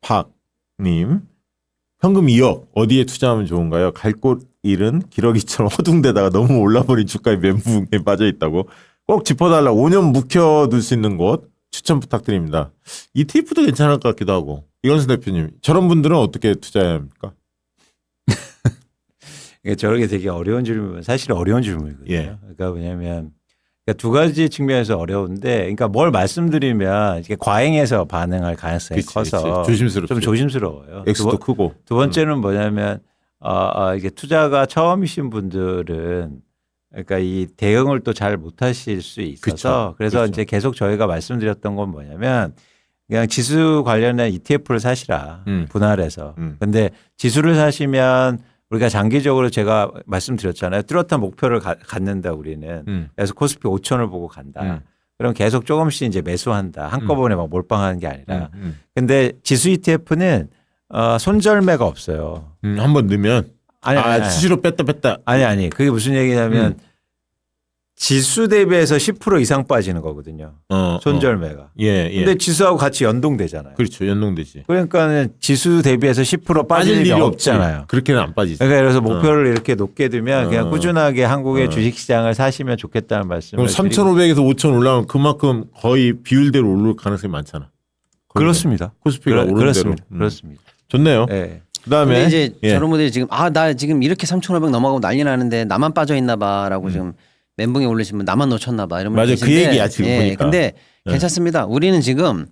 박님 현금 2억 어디에 투자하면 좋은가요? 갈 곳 잃은 기러기처럼 허둥대다가 너무 올라버린 주가에 멘붕에 빠져 있다고 꼭 짚어달라. 5년 묵혀둘 수 있는 곳 추천 부탁드립니다. ETF도 괜찮을 것 같기도 하고. 이건수 대표님 저런 분들은 어떻게 투자해야 합니까? 저렇게 되게 어려운 질문, 사실 어려운 질문이거든요. 예. 그러니까 왜냐하면 두 가지 측면에서 어려운데, 그러니까 뭘 말씀드리면 이게 과잉해서 반응할 가능성이 커서 조심스럽죠. 좀 조심스러워요. 액수도 크고. 두 번째는 뭐냐면 이게 투자가 처음이신 분들은 그러니까 이 대응을 또 잘 못하실 수 있어서 그쵸. 그래서 그쵸. 이제 계속 저희가 말씀드렸던 건 뭐냐면 그냥 지수 관련된 ETF를 사시라 분할해서. 근데 지수를 사시면 우리가 장기적으로 제가 말씀드렸잖아요. 뚜렷한 목표를 갖는다 우리는. 그래서 코스피 5천을 보고 간다. 그럼 계속 조금씩 이제 매수한다. 한꺼번에 막 몰빵하는 게 아니라. 근데 지수 ETF는 손절매가 없어요. 한번 넣으면 아니. 수시로 뺐다. 아니. 그게 무슨 얘기냐면 지수 대비해서 10% 이상 빠지는 거거든요. 손절매가. 예. 근데 지수하고 같이 연동되잖아요. 그렇죠. 연동되지. 그러니까는 지수 대비해서 10% 빠질 일이 없잖아요. 그렇게는 안 빠지지. 그러니까 그래서 목표를 이렇게 높게 두면 그냥 꾸준하게 한국의 주식시장을 사시면 좋겠다는 말씀을 그럼 3,500에서 5,000 올라오면 그만큼 거의 비율대로 오를 가능성이 많잖아. 그렇습니다. 코스피가 오른 그렇습니다. 대로. 그렇습니다. 좋네요. 네. 그다음에 근데 이제 저런 분들이 지금 나 지금 이렇게 3,500 넘어가고 난리 나는데 나만 빠져 있나 봐라고 지금 멘붕에 올리시면 나만 놓쳤나 봐 이런 분 맞아요. 계신데 그 얘기야 지금 보니까. 근데 괜찮습니다. 우리는 지금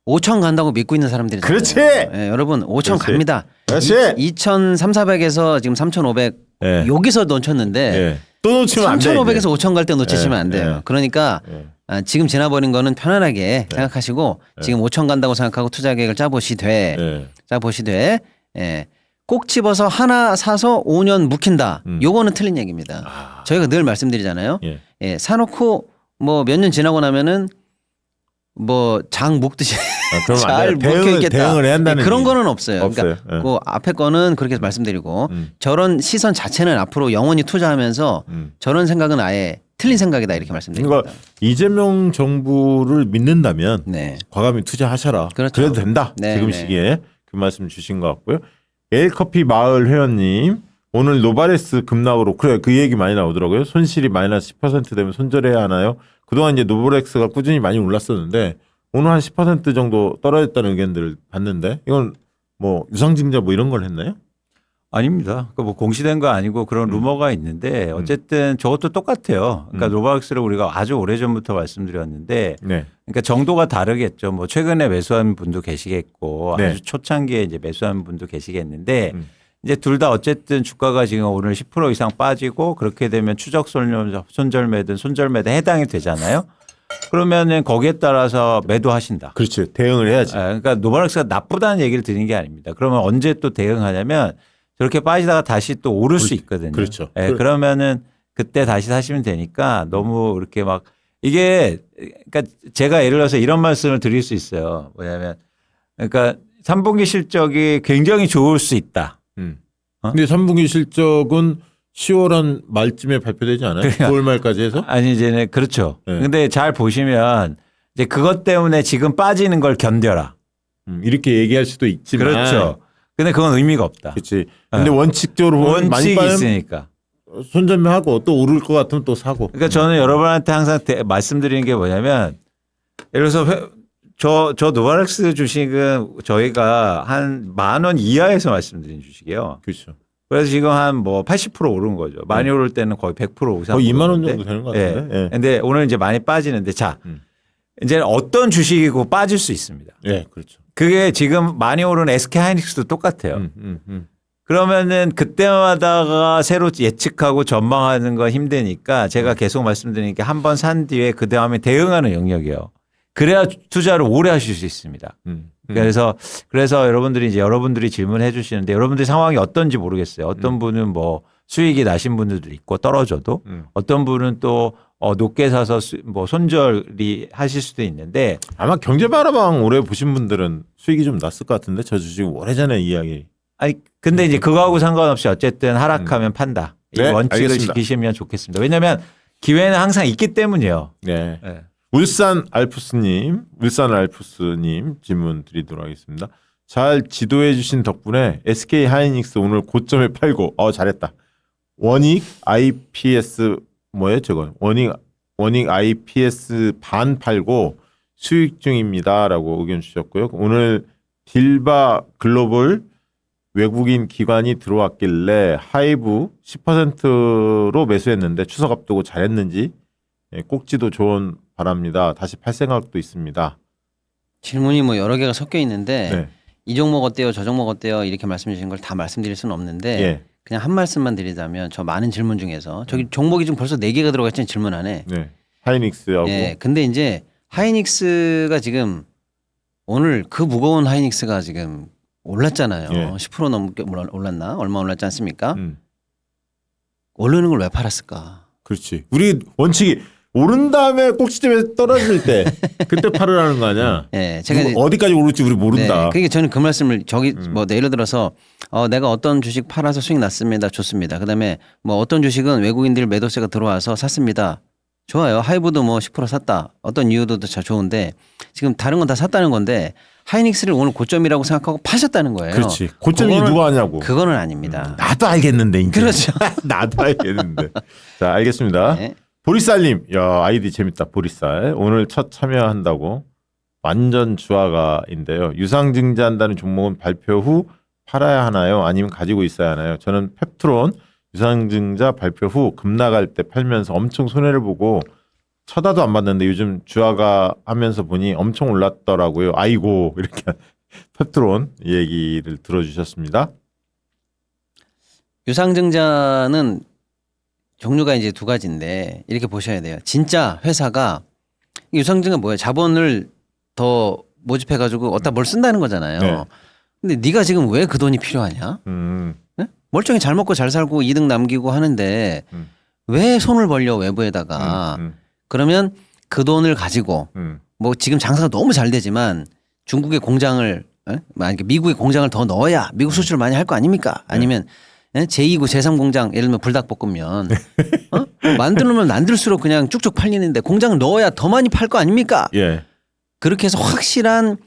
5천 간다고 믿고 있는 사람들이잖아요. 그렇지. 여러분 5천 그렇지. 갑니다. 그렇지. 2,300에서 지금 3,500 여기서 놓쳤는데 또 놓치면 안 돼. 3,500에서 5천 갈 때 놓치시면 안 돼요. 예. 그러니까 지금 지나버린 거는 편안하게 생각하시고 지금 5천 간다고 생각하고 투자 계획을 짜보시되 꼭 집어서 하나 사서 5년 묵힌다. 요거는 틀린 얘기입니다. 저희가 늘 말씀드리잖아요. 사놓고 뭐 몇 년 지나고 나면은 뭐 장 묶듯이 그럼 잘 묶여 있겠다. 대응을 해야 한다는 그런 얘기. 거는 없어요. 그러니까 그 앞에 거는 그렇게 말씀드리고 저런 시선 자체는 앞으로 영원히 투자하면서 저런 생각은 아예 틀린 생각이다 이렇게 말씀드립니다. 그러니까 이재명 정부를 믿는다면 과감히 투자하셔라. 그렇죠. 그래도 된다. 지금 시기에 그 말씀 주신 것 같고요. 에일커피 마을 회원님 오늘 노바레스 급락으로 그래 그 얘기 많이 나오더라고요. 손실이 마이너스 10% 되면 손절해야 하나요? 그동안 이제 노바렉스가 꾸준히 많이 올랐었는데 오늘 한 10% 정도 떨어졌다는 의견들을 봤는데 이건 뭐 유상증자 뭐 이런 걸 했나요? 아닙니다. 그 뭐 공시된 거 아니고 그런 루머가 있는데 어쨌든 저것도 똑같아요. 그러니까 노바렉스를 우리가 아주 오래전부터 말씀드렸는데 그러니까 정도가 다르겠죠. 뭐 최근에 매수한 분도 계시겠고 아주 초창기에 이제 매수한 분도 계시겠는데 이제 둘 다 어쨌든 주가가 지금 오늘 10% 이상 빠지고 그렇게 되면 추적 손절매든 손절매든 해당이 되잖아요. 그러면은 거기에 따라서 매도하신다. 그렇죠. 대응을 해야지. 그러니까 노바렉스가 나쁘다는 얘기를 드리는 게 아닙니다. 그러면 언제 또 대응하냐면 저렇게 빠지다가 다시 또 오를 수 있거든요. 그렇죠. 그러면은 그때 다시 사시면 되니까 너무 이렇게 막 이게 그러니까 제가 예를 들어서 이런 말씀을 드릴 수 있어요. 뭐냐면 그러니까 3분기 실적이 굉장히 좋을 수 있다. 근데 3분기 실적은 10월 한 말쯤에 발표되지 않아요? 그러니까 9월 말까지 해서? 아니 이제는 그렇죠. 네. 근데 잘 보시면 이제 그것 때문에 지금 빠지는 걸 견뎌라. 이렇게 얘기할 수도 있지만. 그렇죠. 근데 그건 의미가 없다. 그렇지. 근데 원칙적으로 보면 많이 원칙이 빠지면 있으니까. 손절매하고 또 오를 것 같으면 또 사고. 그러니까 저는 여러분한테 항상 말씀드리는 게 뭐냐면 예를 들어서 저 노바렉스 주식은 저희가 한 10,000원 이하에서 말씀드린 주식이에요. 그렇죠. 그래서 지금 한 뭐 80% 오른 거죠. 많이 오를 때는 거의 100% 이상. 거의 2만 원 오르는데. 정도 되는 것 같은데. 예. 근데 오늘 이제 많이 빠지는데 자, 이제 어떤 주식이고 빠질 수 있습니다. 예, 그렇죠. 그게 지금 많이 오른 SK 하이닉스도 똑같아요. 그러면은 그때마다가 새로 예측하고 전망하는 건 힘드니까 제가 계속 말씀드리는 게 한 번 산 뒤에 그 다음에 대응하는 영역이에요. 그래야 투자를 오래 하실 수 있습니다. 그래서 여러분들이 이제 여러분들이 질문해 주시는데 여러분들의 상황이 어떤지 모르겠어요. 어떤 분은 뭐 수익이 나신 분들도 있고 떨어져도 어떤 분은 또 높게 사서 뭐 손절이 하실 수도 있는데 아마 경제바라방 오래 보신 분들은 수익이 좀 났을 것 같은데 저 주식 오래전에 이야기. 아니 근데 이제 그거하고 상관없이 어쨌든 하락하면 판다. 이 네, 원칙을 알겠습니다. 지키시면 좋겠습니다. 왜냐하면 기회는 항상 있기 때문이에요. 네. 네. 울산 알프스님 질문 드리도록 하겠습니다. 잘 지도해 주신 덕분에 SK 하이닉스 오늘 고점에 팔고 잘했다. 원익 IPS 뭐예요 저건? 원익 IPS 반 팔고 수익 중입니다라고 의견 주셨고요. 오늘 딜바 글로벌 외국인 기관이 들어왔길래 하이브 10%로 매수했는데 추석 앞두고 잘했는지 꼭지도 조언 바랍니다. 다시 팔 생각도 있습니다. 질문이 뭐 여러 개가 섞여 있는데 네. 이 종목 어때요? 저 종목 어때요? 이렇게 말씀해 주신 걸 다 말씀드릴 수는 없는데 예. 그냥 한 말씀만 드리자면 저 많은 질문 중에서 저기 종목이 지금 벌써 4개가 들어가 있잖아요. 질문 안에. 네. 하이닉스하고 예. 근데 이제 하이닉스가 지금 오늘 그 무거운 하이닉스가 지금 올랐잖아요. 예. 10% 넘게 올랐나? 얼마 올랐지 않습니까? 오르는 걸 왜 팔았을까? 그렇지. 우리 원칙이 오른 다음에 꼭지점에 떨어질 때 그때 팔으라는 거 아니야. 예. 제가 이제 어디까지 오를지 우리 모른다. 네, 그러니까 저는 그 말씀을 뭐 예를 들어서 내가 어떤 주식 팔아서 수익 났습니다. 좋습니다. 그다음에 뭐 어떤 주식은 외국인들 매도세가 들어와서 샀습니다. 좋아요. 하이브도 뭐 10% 샀다. 어떤 이유도 잘 좋은데 지금 다른 건 다 샀다는 건데 하이닉스를 오늘 고점이라고 생각하고 파셨다는 거예요. 그렇지. 고점이 누가 하냐고. 그거는 아닙니다. 나도 알겠는데 이제. 그렇죠. 나도 알겠는데. 자, 알겠습니다. 네. 보리쌀님, 야 아이디 재밌다. 보리쌀 오늘 첫 참여한다고 완전 주화가인데요. 유상증자한다는 종목은 발표 후 팔아야 하나요? 아니면 가지고 있어야 하나요? 저는 펩트론 유상증자 발표 후 급락할 때 팔면서 엄청 손해를 보고 쳐다도 안 봤는데 요즘 주화가 하면서 보니 엄청 올랐더라고요. 아이고 이렇게 펩트론 얘기를 들어주셨습니다. 유상증자는 종류가 이제 두 가지인데 이렇게 보셔야 돼요. 진짜 회사가 유상증자 뭐예요? 자본을 더 모집해 가지고 어디다 뭘 쓴다는 거잖아요. 네. 근데 네가 지금 왜 그 돈이 필요하냐? 네? 멀쩡히 잘 먹고 잘 살고 이득 남기고 하는데 왜 손을 벌려 외부에다가 그러면 그 돈을 가지고 뭐 지금 장사가 너무 잘 되지만 중국의 공장을 만약에 미국의 공장을 더 넣어야 미국 수출을 많이 할 거 아닙니까? 아니면 제2구 제3 공장 예를 들면 불닭볶음면 만들면 만들수록 그냥 쭉쭉 팔리는데 공장을 넣어야 더 많이 팔 거 아닙니까? 예. 그렇게 해서 확실한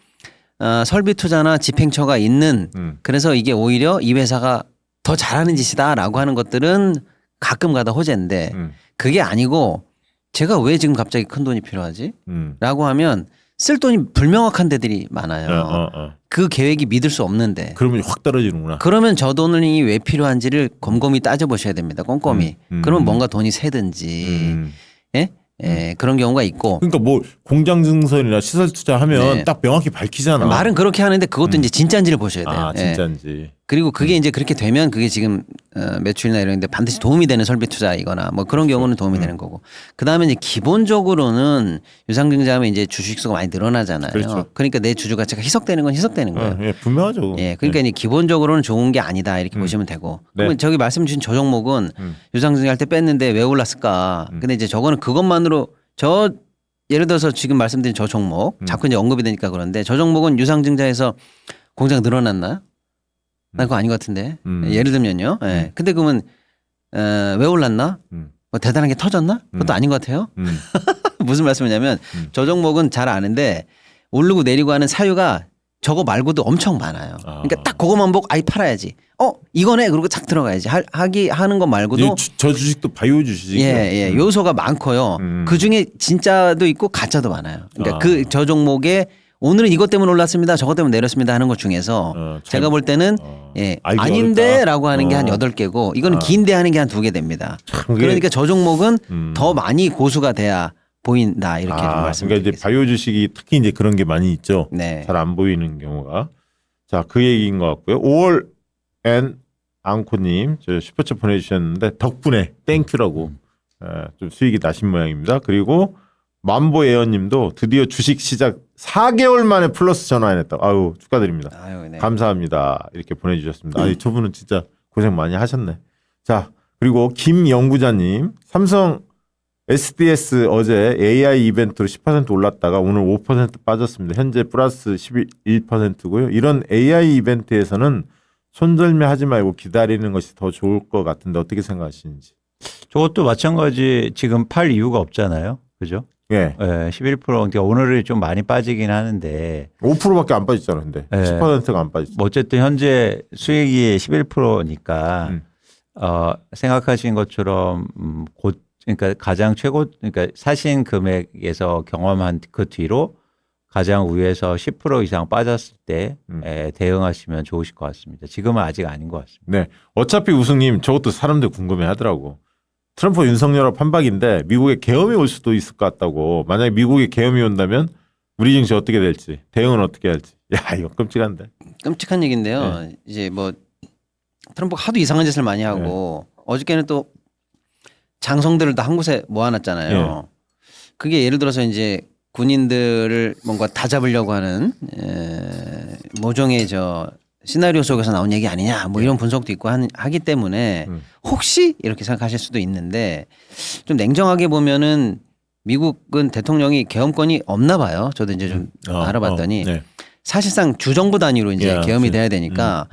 설비 투자나 집행처가 있는 그래서 이게 오히려 이 회사가 더 잘하는 짓이다라고 하는 것들은 가끔 가다 호재인데 그게 아니고 제가 왜 지금 갑자기 큰 돈이 필요하지? 라고 하면 쓸 돈이 불명확한 데들이 많아요. 그 계획이 믿을 수 없는데. 그러면 확 떨어지는구나. 그러면 저 돈이 왜 필요한지를 곰곰이 따져보셔야 됩니다. 꼼꼼히. 그러면 뭔가 돈이 새든지. 예? 그런 경우가 있고. 그러니까 뭐 공장 증설이나 시설 투자하면 네. 딱 명확히 밝히잖아. 말은 그렇게 하는데 그것도 이제 진짜인지를 보셔야 돼요. 아 진짜인지. 그리고 그게 이제 그렇게 되면 그게 지금 매출이나 이런 데 반드시 도움이 되는 설비 투자이거나 뭐 그런 경우는 도움이 되는 거고. 그다음에 이제 기본적으로는 유상증자하면 이제 주식수가 많이 늘어나잖아요. 그렇죠. 그러니까 내 주주 가치가 희석되는 건 희석되는 거예요. 예, 분명하죠. 예, 그러니까 이제 기본적으로는 좋은 게 아니다 이렇게 보시면 되고. 네. 그러면 저기 말씀 주신 저 종목은 유상증자할 때 뺐는데 왜 올랐을까? 근데 이제 저거는 그것만으로 예를 들어서 지금 말씀드린 저 종목 자꾸 이제 언급이 되니까 그런데 저 종목은 유상증자에서 공장 늘어났나요? 나 그거 아닌 것 같은데. 예를 들면요. 예. 근데 그러면 왜 올랐나? 뭐 대단한 게 터졌나? 그것도 아닌 것 같아요. 무슨 말씀이냐면 저 종목은 잘 아는데 오르고 내리고 하는 사유가 저거 말고도 엄청 많아요. 그러니까 딱 그것만 보고 아이 팔아야지. 이거네. 그러고 착 들어가야지. 하는 것 말고도 저 주식도 바이오 주식이죠. 예. 요소가 많고요. 그 중에 진짜도 있고 가짜도 많아요. 그러니까 저 종목에 오늘은 이것 때문에 올랐습니다. 저것 때문에 내렸습니다 하는 것 중에서 제가 볼 때는 알기 아닌데라고 하는 게 한 8개고 이거는 긴데 하는 게 한 2개 됩니다. 그러니까 저 종목은 더 많이 고수가 돼야 보인다 이렇게 좀 말씀드리겠습니다. 그러니까 이제 바이오 주식이 특히 이제 그런 게 많이 있죠. 네. 잘 안 보이는 경우가. 자, 그 얘기인 것 같고요. 5월 앤 앙코님 저 슈퍼챗 보내주셨는데 덕분에 땡큐라고 좀 수익이 나신 모양입니다. 그리고 만보 에어님도 드디어 주식 시작 4개월 만에 플러스 전환했다. 아유 축하드립니다. 아유, 네. 감사합니다. 이렇게 보내주셨습니다. 아니 저분은 진짜 고생 많이 하셨네. 자 그리고 김영구자님 삼성 SDS 어제 AI 이벤트로 10% 올랐다가 오늘 5% 빠졌습니다. 현재 플러스 11%고요. 이런 AI 이벤트에서는 손절매하지 말고 기다리는 것이 더 좋을 것 같은데 어떻게 생각하시는지. 저것도 마찬가지 지금 팔 이유가 없잖아요. 그죠? 예. 11% 그러니까 오늘은 좀 많이 빠지긴 하는데 5%밖에 안 빠졌잖아. 근데 예. 10%가 안 빠졌어. 뭐 어쨌든 현재 수익이 11%니까 생각하신 것처럼 곧 그러니까 가장 최고 그러니까 사신 금액에서 경험한 그 뒤로 가장 위에서 10% 이상 빠졌을 때 대응하시면 좋으실 것 같습니다. 지금은 아직 아닌 것 같습니다. 네. 어차피 우승님 저것도 사람들 궁금해 하더라고. 트럼프 윤석열하고 판박인데 미국에 계엄이 올 수도 있을 것 같다고. 만약에 미국에 계엄이 온다면 우리 증시 어떻게 될지 대응은 어떻게 할지. 야 이거 끔찍한데. 끔찍한 얘기인데요. 네. 이제 뭐 트럼프가 하도 이상한 짓을 많이 하고 어저께는 또 장성들을 다 한 곳에 모아놨잖아요. 그게 예를 들어서 이제 군인들을 뭔가 다 잡으려고 하는 모종의 저 시나리오 속에서 나온 얘기 아니냐 뭐 이런 분석도 있고 하기 때문에 혹시 이렇게 생각하실 수도 있는데 좀 냉정하게 보면은 미국은 대통령이 계엄권이 없나 봐요. 저도 이제 좀 알아봤더니 네. 사실상 주정부 단위로 이제 계엄이 돼야 되니까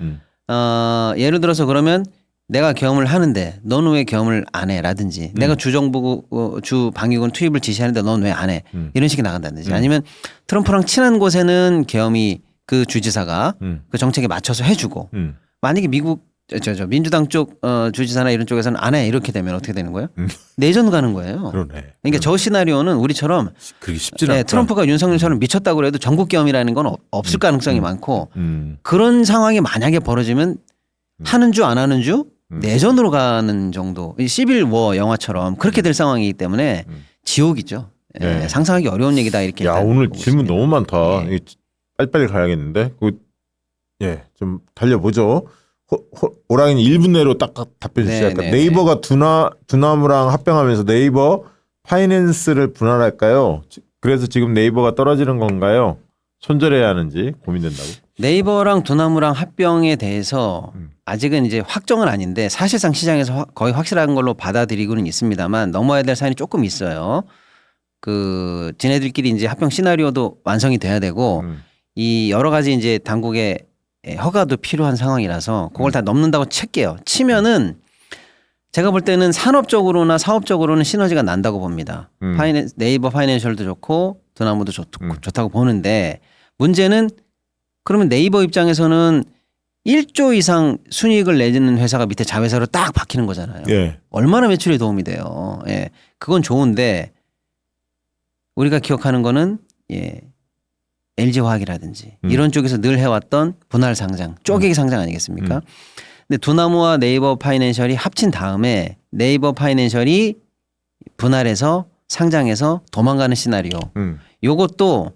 예를 들어서 그러면 내가 계엄을 하는데 너는 왜 계엄을 안 해라든지 내가 주정부 주 방위군 투입을 지시하는데 넌 왜 안 해 이런 식이 나간다든지 아니면 트럼프랑 친한 곳에는 계엄이 그 주지사가 그 정책에 맞춰서 해주고 만약에 미국 저 민주당 쪽 주지사나 이런 쪽에서는 안 해 이렇게 되면 어떻게 되는 거예요? 내전 가는 거예요. 그러네. 그러니까 저 시나리오는 우리처럼 그게 쉽지 않다. 트럼프가 윤석열처럼 미쳤다고 해도 전국 계엄이라는 건 없을 가능성이 많고 그런 상황이 만약에 벌어지면 하는 주 안 하는 주 내전으로 가는 정도 시빌워 영화처럼 그렇게 될 상황이기 때문에 지옥이죠. 네. 상상하기 어려운 얘기다 이렇게. 야 오늘 보고 질문 있습니다. 너무 많다. 이게 빨리빨리 가야겠는데. 좀 달려보죠. 오랑이는 1분 내로 딱 답변 주시니까 네이버가 두나무랑 합병하면서 네이버 파이낸스를 분할할까요? 그래서 지금 네이버가 떨어지는 건가요? 손절해야 하는지 고민된다고. 네이버랑 두나무랑 합병에 대해서 아직은 이제 확정은 아닌데 사실상 시장에서 거의 확실한 걸로 받아들이고는 있습니다만 넘어야 될 사안이 조금 있어요. 그 지네들끼리 이제 합병 시나리오도 완성이 돼야 되고 이 여러 가지 이제 당국의 허가도 필요한 상황이라서 그걸 다 넘는다고 칠게요. 치면은 제가 볼 때는 산업적으로나 사업적으로는 시너지가 난다고 봅니다. 네이버 파이낸셜도 좋고 두나무도 좋다고 보는데 문제는 그러면 네이버 입장에서는 1조 이상 순이익을 내는 회사가 밑에 자회사로 딱 박히는 거잖아요. 예. 얼마나 매출에 도움이 돼요. 예. 그건 좋은데 우리가 기억하는 거는 LG화학이라든지 이런 쪽에서 늘 해왔던 분할 상장, 쪼개기 상장 아니겠습니까? 근데 두나무와 네이버 파이낸셜이 합친 다음에 네이버 파이낸셜이 분할해서 상장해서 도망가는 시나리오. 요것도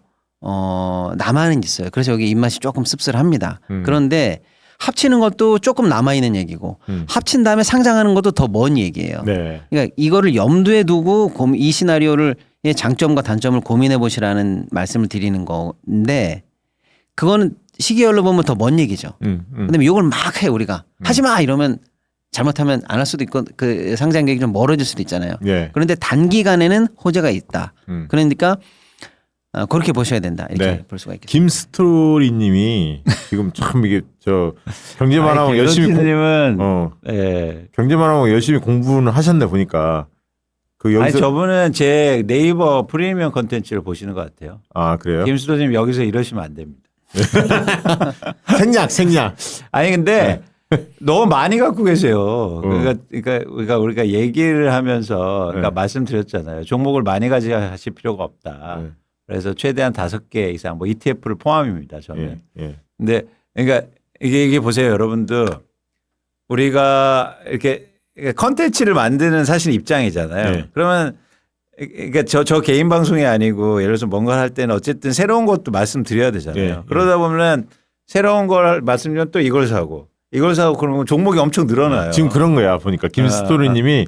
남아는 있어요. 그래서 여기 입맛이 조금 씁쓸합니다. 그런데 합치는 것도 조금 남아있는 얘기고 합친 다음에 상장하는 것도 더 먼 얘기예요. 네. 그러니까 이거를 염두에 두고 이 시나리오를 장점과 단점을 고민해 보시라는 말씀을 드리는 건데 그거는 시기열로 보면 더 먼 얘기죠. 근데 요걸 막 해 우리가 하지 마 이러면 잘못하면 안 할 수도 있고 그 상장 계획이 좀 멀어질 수도 있잖아요. 예. 그런데 단기간에는 호재가 있다. 그러니까 그렇게 보셔야 된다 이렇게 네. 볼 수가 있겠습니다. 김스토리님이 지금 참 이게 저 경제만 하고 열심히 님은 예. 경제만 하고 열심히 공부는 하셨네 보니까 그 아니 여기서 저분은 제 네이버 프리미엄 컨텐츠를 보시는 것 같아요. 아 그래요? 김수도님 여기서 이러시면 안 됩니다. 생략. 아니 근데 너무 많이 갖고 계세요. 그러니까 우리가 얘기를 하면서 그러니까 말씀드렸잖아요. 종목을 많이 가져가실 필요가 없다. 그래서 최대한 5개 이상 뭐 ETF를 포함입니다. 저는. 근데 그러니까 이게 보세요, 여러분들. 우리가 이렇게 컨텐츠를 만드는 사실 입장이잖아요. 그러면 그러니까 저 개인 방송이 아니고 예를 들어서 뭔가를 할 때는 어쨌든 새로운 것도 말씀드려야 되잖아요. 그러다 보면 새로운 걸 말씀드리면 또 이걸 사고 그러면 종목이 엄청 늘어나요. 지금 그런 거야 보니까 김스토리님이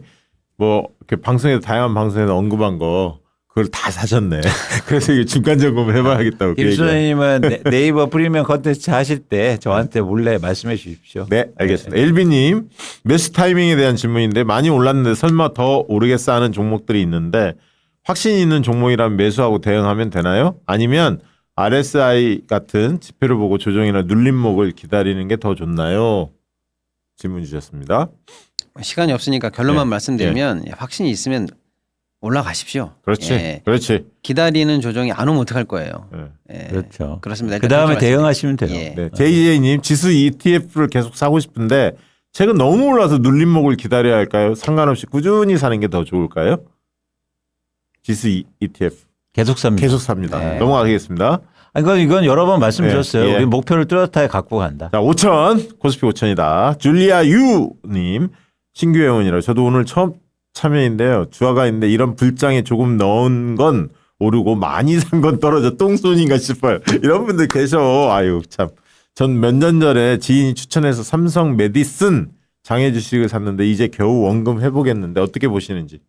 뭐 이렇게 방송에서 다양한 방송에서 언급한 거 그걸 다 사셨네. 그래서 이게 중간 점검을 해봐야겠다고. 김수현님은 네이버 프리미엄 컨텐츠 하실 때 저한테 몰래 말씀해 주십시오. 네, 알겠습니다. 엘비님 매수 타이밍에 대한 질문인데 많이 올랐는데 설마 더 오르겠어 하는 종목들이 있는데 확신 있는 종목이라면 매수하고 대응하면 되나요? 아니면 RSI 같은 지표를 보고 조정이나 눌림목을 기다리는 게 더 좋나요? 질문 주셨습니다. 시간이 없으니까 결론만 말씀드리면 확신이 있으면 올라가십시오. 그렇지. 기다리는 조정이 안 오면 어떡할 거예요. 그렇죠. 그렇습니다. 그 다음에 대응하시면 돼요. 네. JJ님 지수 ETF를 계속 사고 싶은데 최근 너무 올라서 눌림목을 기다려야 할까요? 상관없이 꾸준히 사는 게 더 좋을까요? 지수 ETF 계속 삽니다. 계속 삽니다. 넘어가겠습니다. 이건 여러 번 말씀드렸어요. 우리 목표를 뚜렷하게 갖고 간다. 자, 5천 코스피 5천이다. 줄리아 유님 신규 회원이라 저도 오늘 처음 참여인데요. 주화가 있는데 이런 불장에 조금 넣은 건 오르고 많이 산 건 떨어져 똥손인가 싶어요. 이런 분들 계셔. 아유 참. 전 몇 년 전에 지인이 추천해서 삼성 메디슨 장애 주식을 샀는데 이제 겨우 원금 해보겠는데 어떻게 보시는지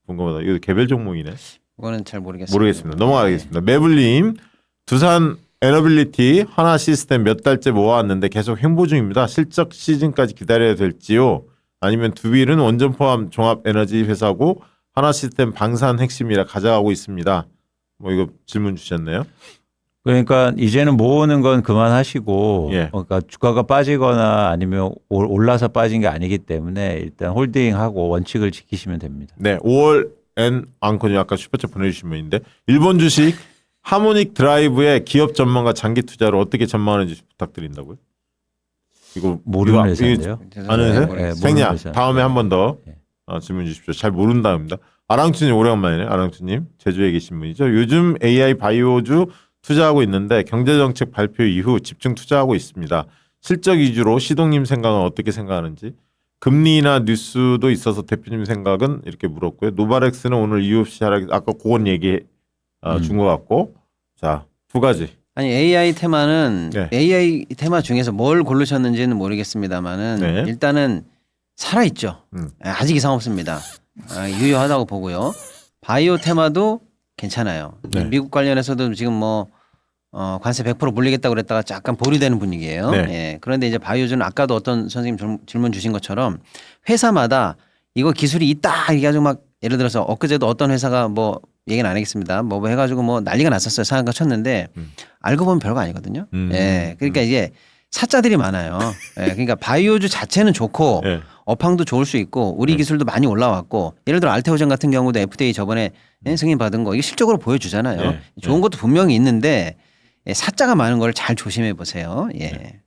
궁금하다. 이거 개별 종목이네. 그거는 잘 모르겠습니다. 모르겠습니다. 넘어가겠습니다. 매블님 두산 에너빌리티 하나 시스템 몇 달째 모아왔는데 계속 횡보 중입니다. 실적 시즌까지 기다려야 될지요? 아니면 두빌은 원전 포함 종합 에너지 회사고 하나 시스템 방산 핵심이라 가져가고 있습니다. 뭐 이거 질문 주셨네요. 그러니까 이제는 모으는 건 그만하시고 그러니까 주가가 빠지거나 아니면 올라서 빠진 게 아니기 때문에 일단 홀딩하고 원칙을 지키시면 됩니다. 네, 5월 N 앙코님 아까 슈퍼챗 보내주신 분인데 일본 주식 하모닉 드라이브의 기업 전망과 장기 투자를 어떻게 전망하는지 부탁드린다고요? 이거 모르는 회사인데요. 아는 회사? 생략. 다음에 한 번 더 질문 주십시오. 잘 모른답니다. 아랑추님 오래간만이네. 아랑추님 제주에 계신 분이죠. 요즘 AI 바이오주 투자하고 있는데 경제정책 발표 이후 집중 투자하고 있습니다. 실적 위주로 시동님 생각은 어떻게 생각하는지 금리나 뉴스도 있어서 대표님 생각은 이렇게 물었고요. 노바렉스는 오늘 이유 없이 하락 아까 그건 얘기 준 것 같고 자 2가지. 아니 AI 테마는 AI 테마 중에서 뭘 고르셨는지는 모르겠습니다만은 일단은 살아있죠. 아직 이상 없습니다. 유효하다고 보고요. 바이오 테마도 괜찮아요. 미국 관련해서도 지금 뭐 관세 100% 물리겠다고 그랬다가 약간 보류되는 분위기예요. 그런데 이제 바이오주는 아까도 어떤 선생님 질문 주신 것처럼 회사마다 이거 기술이 있다 얘기가지고 막 예를 들어서 엊그제도 어떤 회사가 뭐 얘기는 안 하겠습니다. 뭐 해가지고 뭐 난리가 났었어요. 상한가 쳤는데 알고 보면 별거 아니거든요. 그러니까 이게 사자들이 많아요. 그러니까 바이오주 자체는 좋고 업황도 좋을 수 있고 우리 기술도 많이 올라왔고 예를 들어 알테오젠 같은 경우도 FDA 저번에 승인 받은 거 이게 실적으로 보여주잖아요. 좋은 것도 분명히 있는데 사자가 많은 걸 잘 조심해 보세요.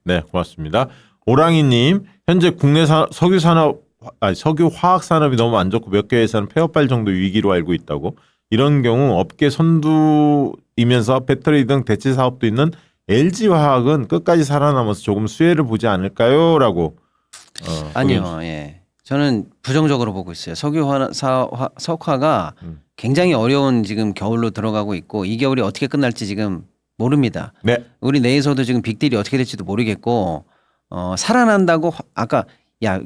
네, 고맙습니다. 오랑이님 현재 국내 석유 화학 산업이 너무 안 좋고 몇 개 회사는 폐업할 정도 위기로 알고 있다고. 이런 경우 업계 선두이면서 배터리 등 대체 사업도 있는 LG화학은 끝까지 살아남아서 조금 수혜를 보지 않을까요?라고. 아니요, 저는 부정적으로 보고 있어요. 석화가 굉장히 어려운 지금 겨울로 들어가고 있고 이 겨울이 어떻게 끝날지 지금 모릅니다. 우리 내에서도 지금 빅딜이 어떻게 될지도 모르겠고 살아난다고 아까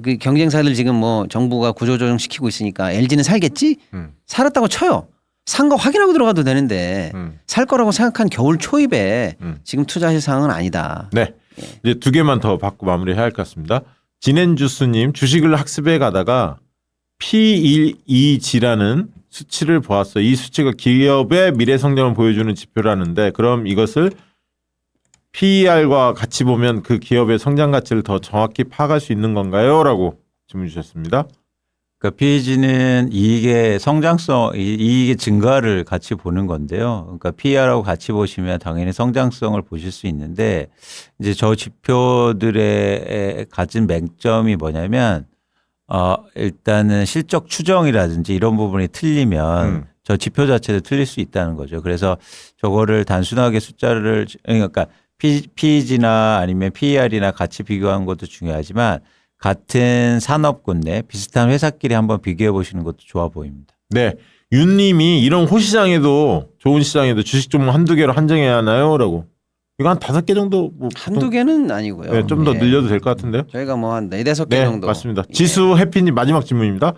그 경쟁사들 지금 뭐 정부가 구조조정 시키고 있으니까 LG는 살겠지? 살았다고 쳐요. 산 거 확인하고 들어가도 되는데 살 거라고 생각한 겨울 초입에 지금 투자하실 상황은 아니다. 네. 이제 2개만 더 받고 마무리해야 할 것 같습니다. 진엔주스님 주식을 학습해 가다가 P12G라는 수치를 보았어. 이 수치가 기업의 미래 성장을 보여주는 지표라는데 그럼 이것을 PER과 같이 보면 그 기업의 성장 가치를 더 정확히 파악할 수 있는 건가요? 라고 질문 주셨습니다. 그러니까 PEG는 이익의 성장성, 이익의 증가를 같이 보는 건데요. 그러니까 PER하고 같이 보시면 당연히 성장성을 보실 수 있는데 이제 저 지표들의 가진 맹점이 뭐냐면 일단은 실적 추정이라든지 이런 부분이 틀리면 저 지표 자체도 틀릴 수 있다는 거죠. 그래서 저거를 단순하게 숫자를 그러니까 PEG나 아니면 PER이나 같이 비교하는 것도 중요하지만 같은 산업군 내 비슷한 회사끼리 한번 비교해 보시는 것도 좋아 보입니다. 네. 윤님이 이런 호시장에도 좋은 시장에도 주식 종목 한두 개로 한정해야 하나요? 라고. 이거 한 5개 정도 뭐 한두 개는 아니고요. 네, 좀 더 늘려도 될 것 같은데요. 저희가 뭐 한 4-5개 네, 정도. 맞습니다. 예. 지수 해피님 마지막 질문입니다.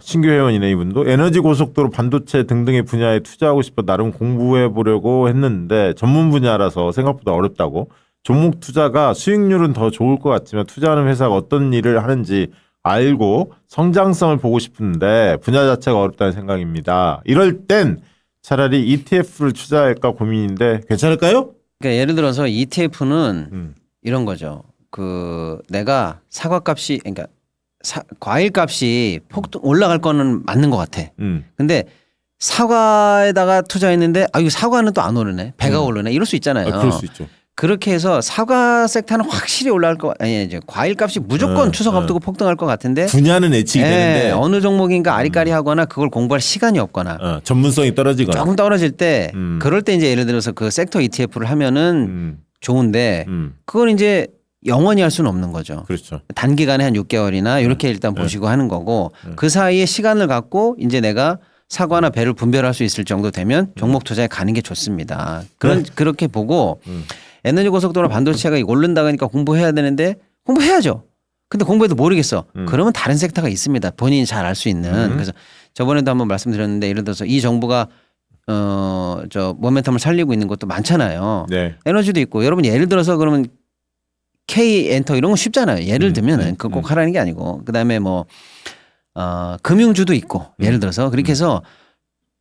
신규 회원이네 이분도. 에너지 고속도로 반도체 등등의 분야에 투자하고 싶어 나름 공부해 보려고 했는데 전문 분야라서 생각보다 어렵다고. 종목 투자가 수익률은 더 좋을 것 같지만 투자하는 회사가 어떤 일을 하는지 알고 성장성을 보고 싶은데 분야 자체가 어렵다는 생각입니다. 이럴 땐 차라리 ETF를 투자할까 고민인데 괜찮을까요? 그러니까 예를 들어서 ETF는 이런 거죠. 그 내가 사과값이 그러니까 과일값이 폭등 올라갈 거는 맞는 것 같아. 근데 사과에다가 투자했는데 이거 사과는 또 안 오르네. 배가 오르네. 이럴 수 있잖아요. 그럴 수 있죠. 그렇게 해서 사과 섹터는 확실히 올라갈 거 아니 이제 과일값이 무조건 추석 앞두고 폭등할 것 같은데 분야는 예측이 되는데 어느 종목인가 아리까리하거나 그걸 공부할 시간이 없거나 전문성이 떨어지거나 조금 떨어질 때 그럴 때 이제 예를 들어서 그 섹터 ETF를 하면은 좋은데 그걸 이제 영원히 할 수는 없는 거죠. 그렇죠. 단기간에 한 6개월이나 이렇게 일단 보시고 하는 거고 그 사이에 시간을 갖고 이제 내가 사과나 배를 분별할 수 있을 정도 되면 종목 투자에 가는 게 좋습니다. 그렇게 보고 에너지 고속도로 반도체가 오른다 그러니까 공부해야 되는데 공부해야죠. 근데 공부해도 모르겠어. 그러면 다른 섹터가 있습니다. 본인이 잘 알 수 있는. 그래서 저번에도 한번 말씀드렸는데 예를 들어서 이 정부가 저 모멘텀을 살리고 있는 것도 많잖아요. 네. 에너지도 있고 여러분 예를 들어서 그러면 K 엔터 이런 거 쉽잖아요. 예를 들면은 그거 꼭 하라는 게 아니고 그다음에 뭐 금융주도 있고 예를 들어서 그렇게 해서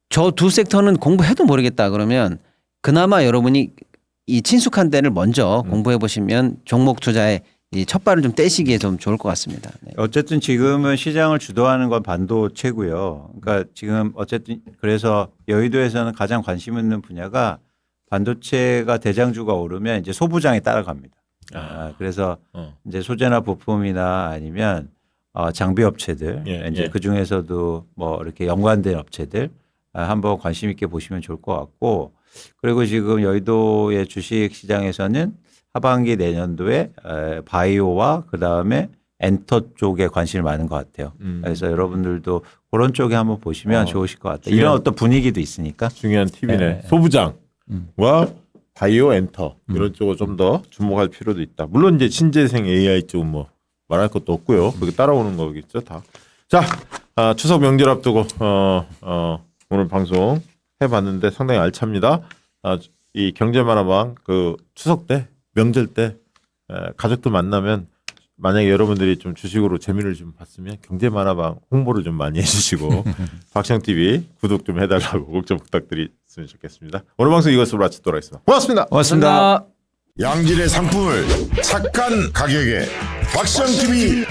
저 두 섹터는 공부해도 모르겠다 그러면 그나마 여러분이 이 친숙한 데를 먼저 공부해 보시면 종목 투자에 이 첫 발을 좀 떼시기에 좀 좋을 것 같습니다. 네. 어쨌든 지금은 시장을 주도하는 건 반도체고요. 그러니까 지금 어쨌든 그래서 여의도에서는 가장 관심 있는 분야가 반도체가 대장주가 오르면 이제 소부장이 따라갑니다. 그래서 이제 소재나 부품이나 아니면 장비 업체들 이제 그 중에서도 뭐 이렇게 연관된 업체들 한번 관심 있게 보시면 좋을 것 같고 그리고 지금 여의도의 주식 시장에서는 하반기 내년도에 바이오와 그 다음에 엔터 쪽에 관심이 많은 것 같아요. 그래서 여러분들도 그런 쪽에 한번 보시면 좋으실 것 같아요. 이런 어떤 분위기도 있으니까. 중요한 팁이네. 네. 소부장과 바이오 엔터 이런 쪽을 좀 더 주목할 필요도 있다. 물론 이제 신재생 AI 쪽은 뭐 말할 것도 없고요. 그게 따라오는 거겠죠, 다. 자, 추석 명절 앞두고 오늘 방송 해봤는데 상당히 알찹니다. 이 경제만화방 그 추석 때 명절 때 가족들 만나면 만약에 여러분들이 좀 주식으로 재미를 좀 봤으면 경제만화방 홍보를 좀 많이 해주시고 박시영TV 구독 좀 해달라고 꼭 좀 부탁드렸으면 좋겠습니다. 오늘 방송 이것으로 마치도록 하겠습니다. 고맙습니다. 고맙습니다. 양질의 상품을 착한 가격에 박시영TV.com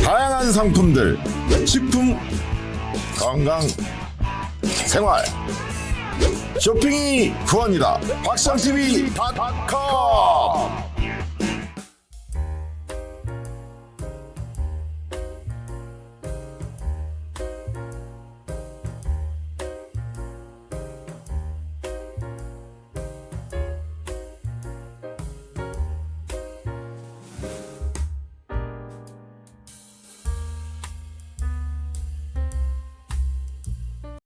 다양한 상품들 식품 건강 생활 쇼핑이 구원이다 박시영TV.com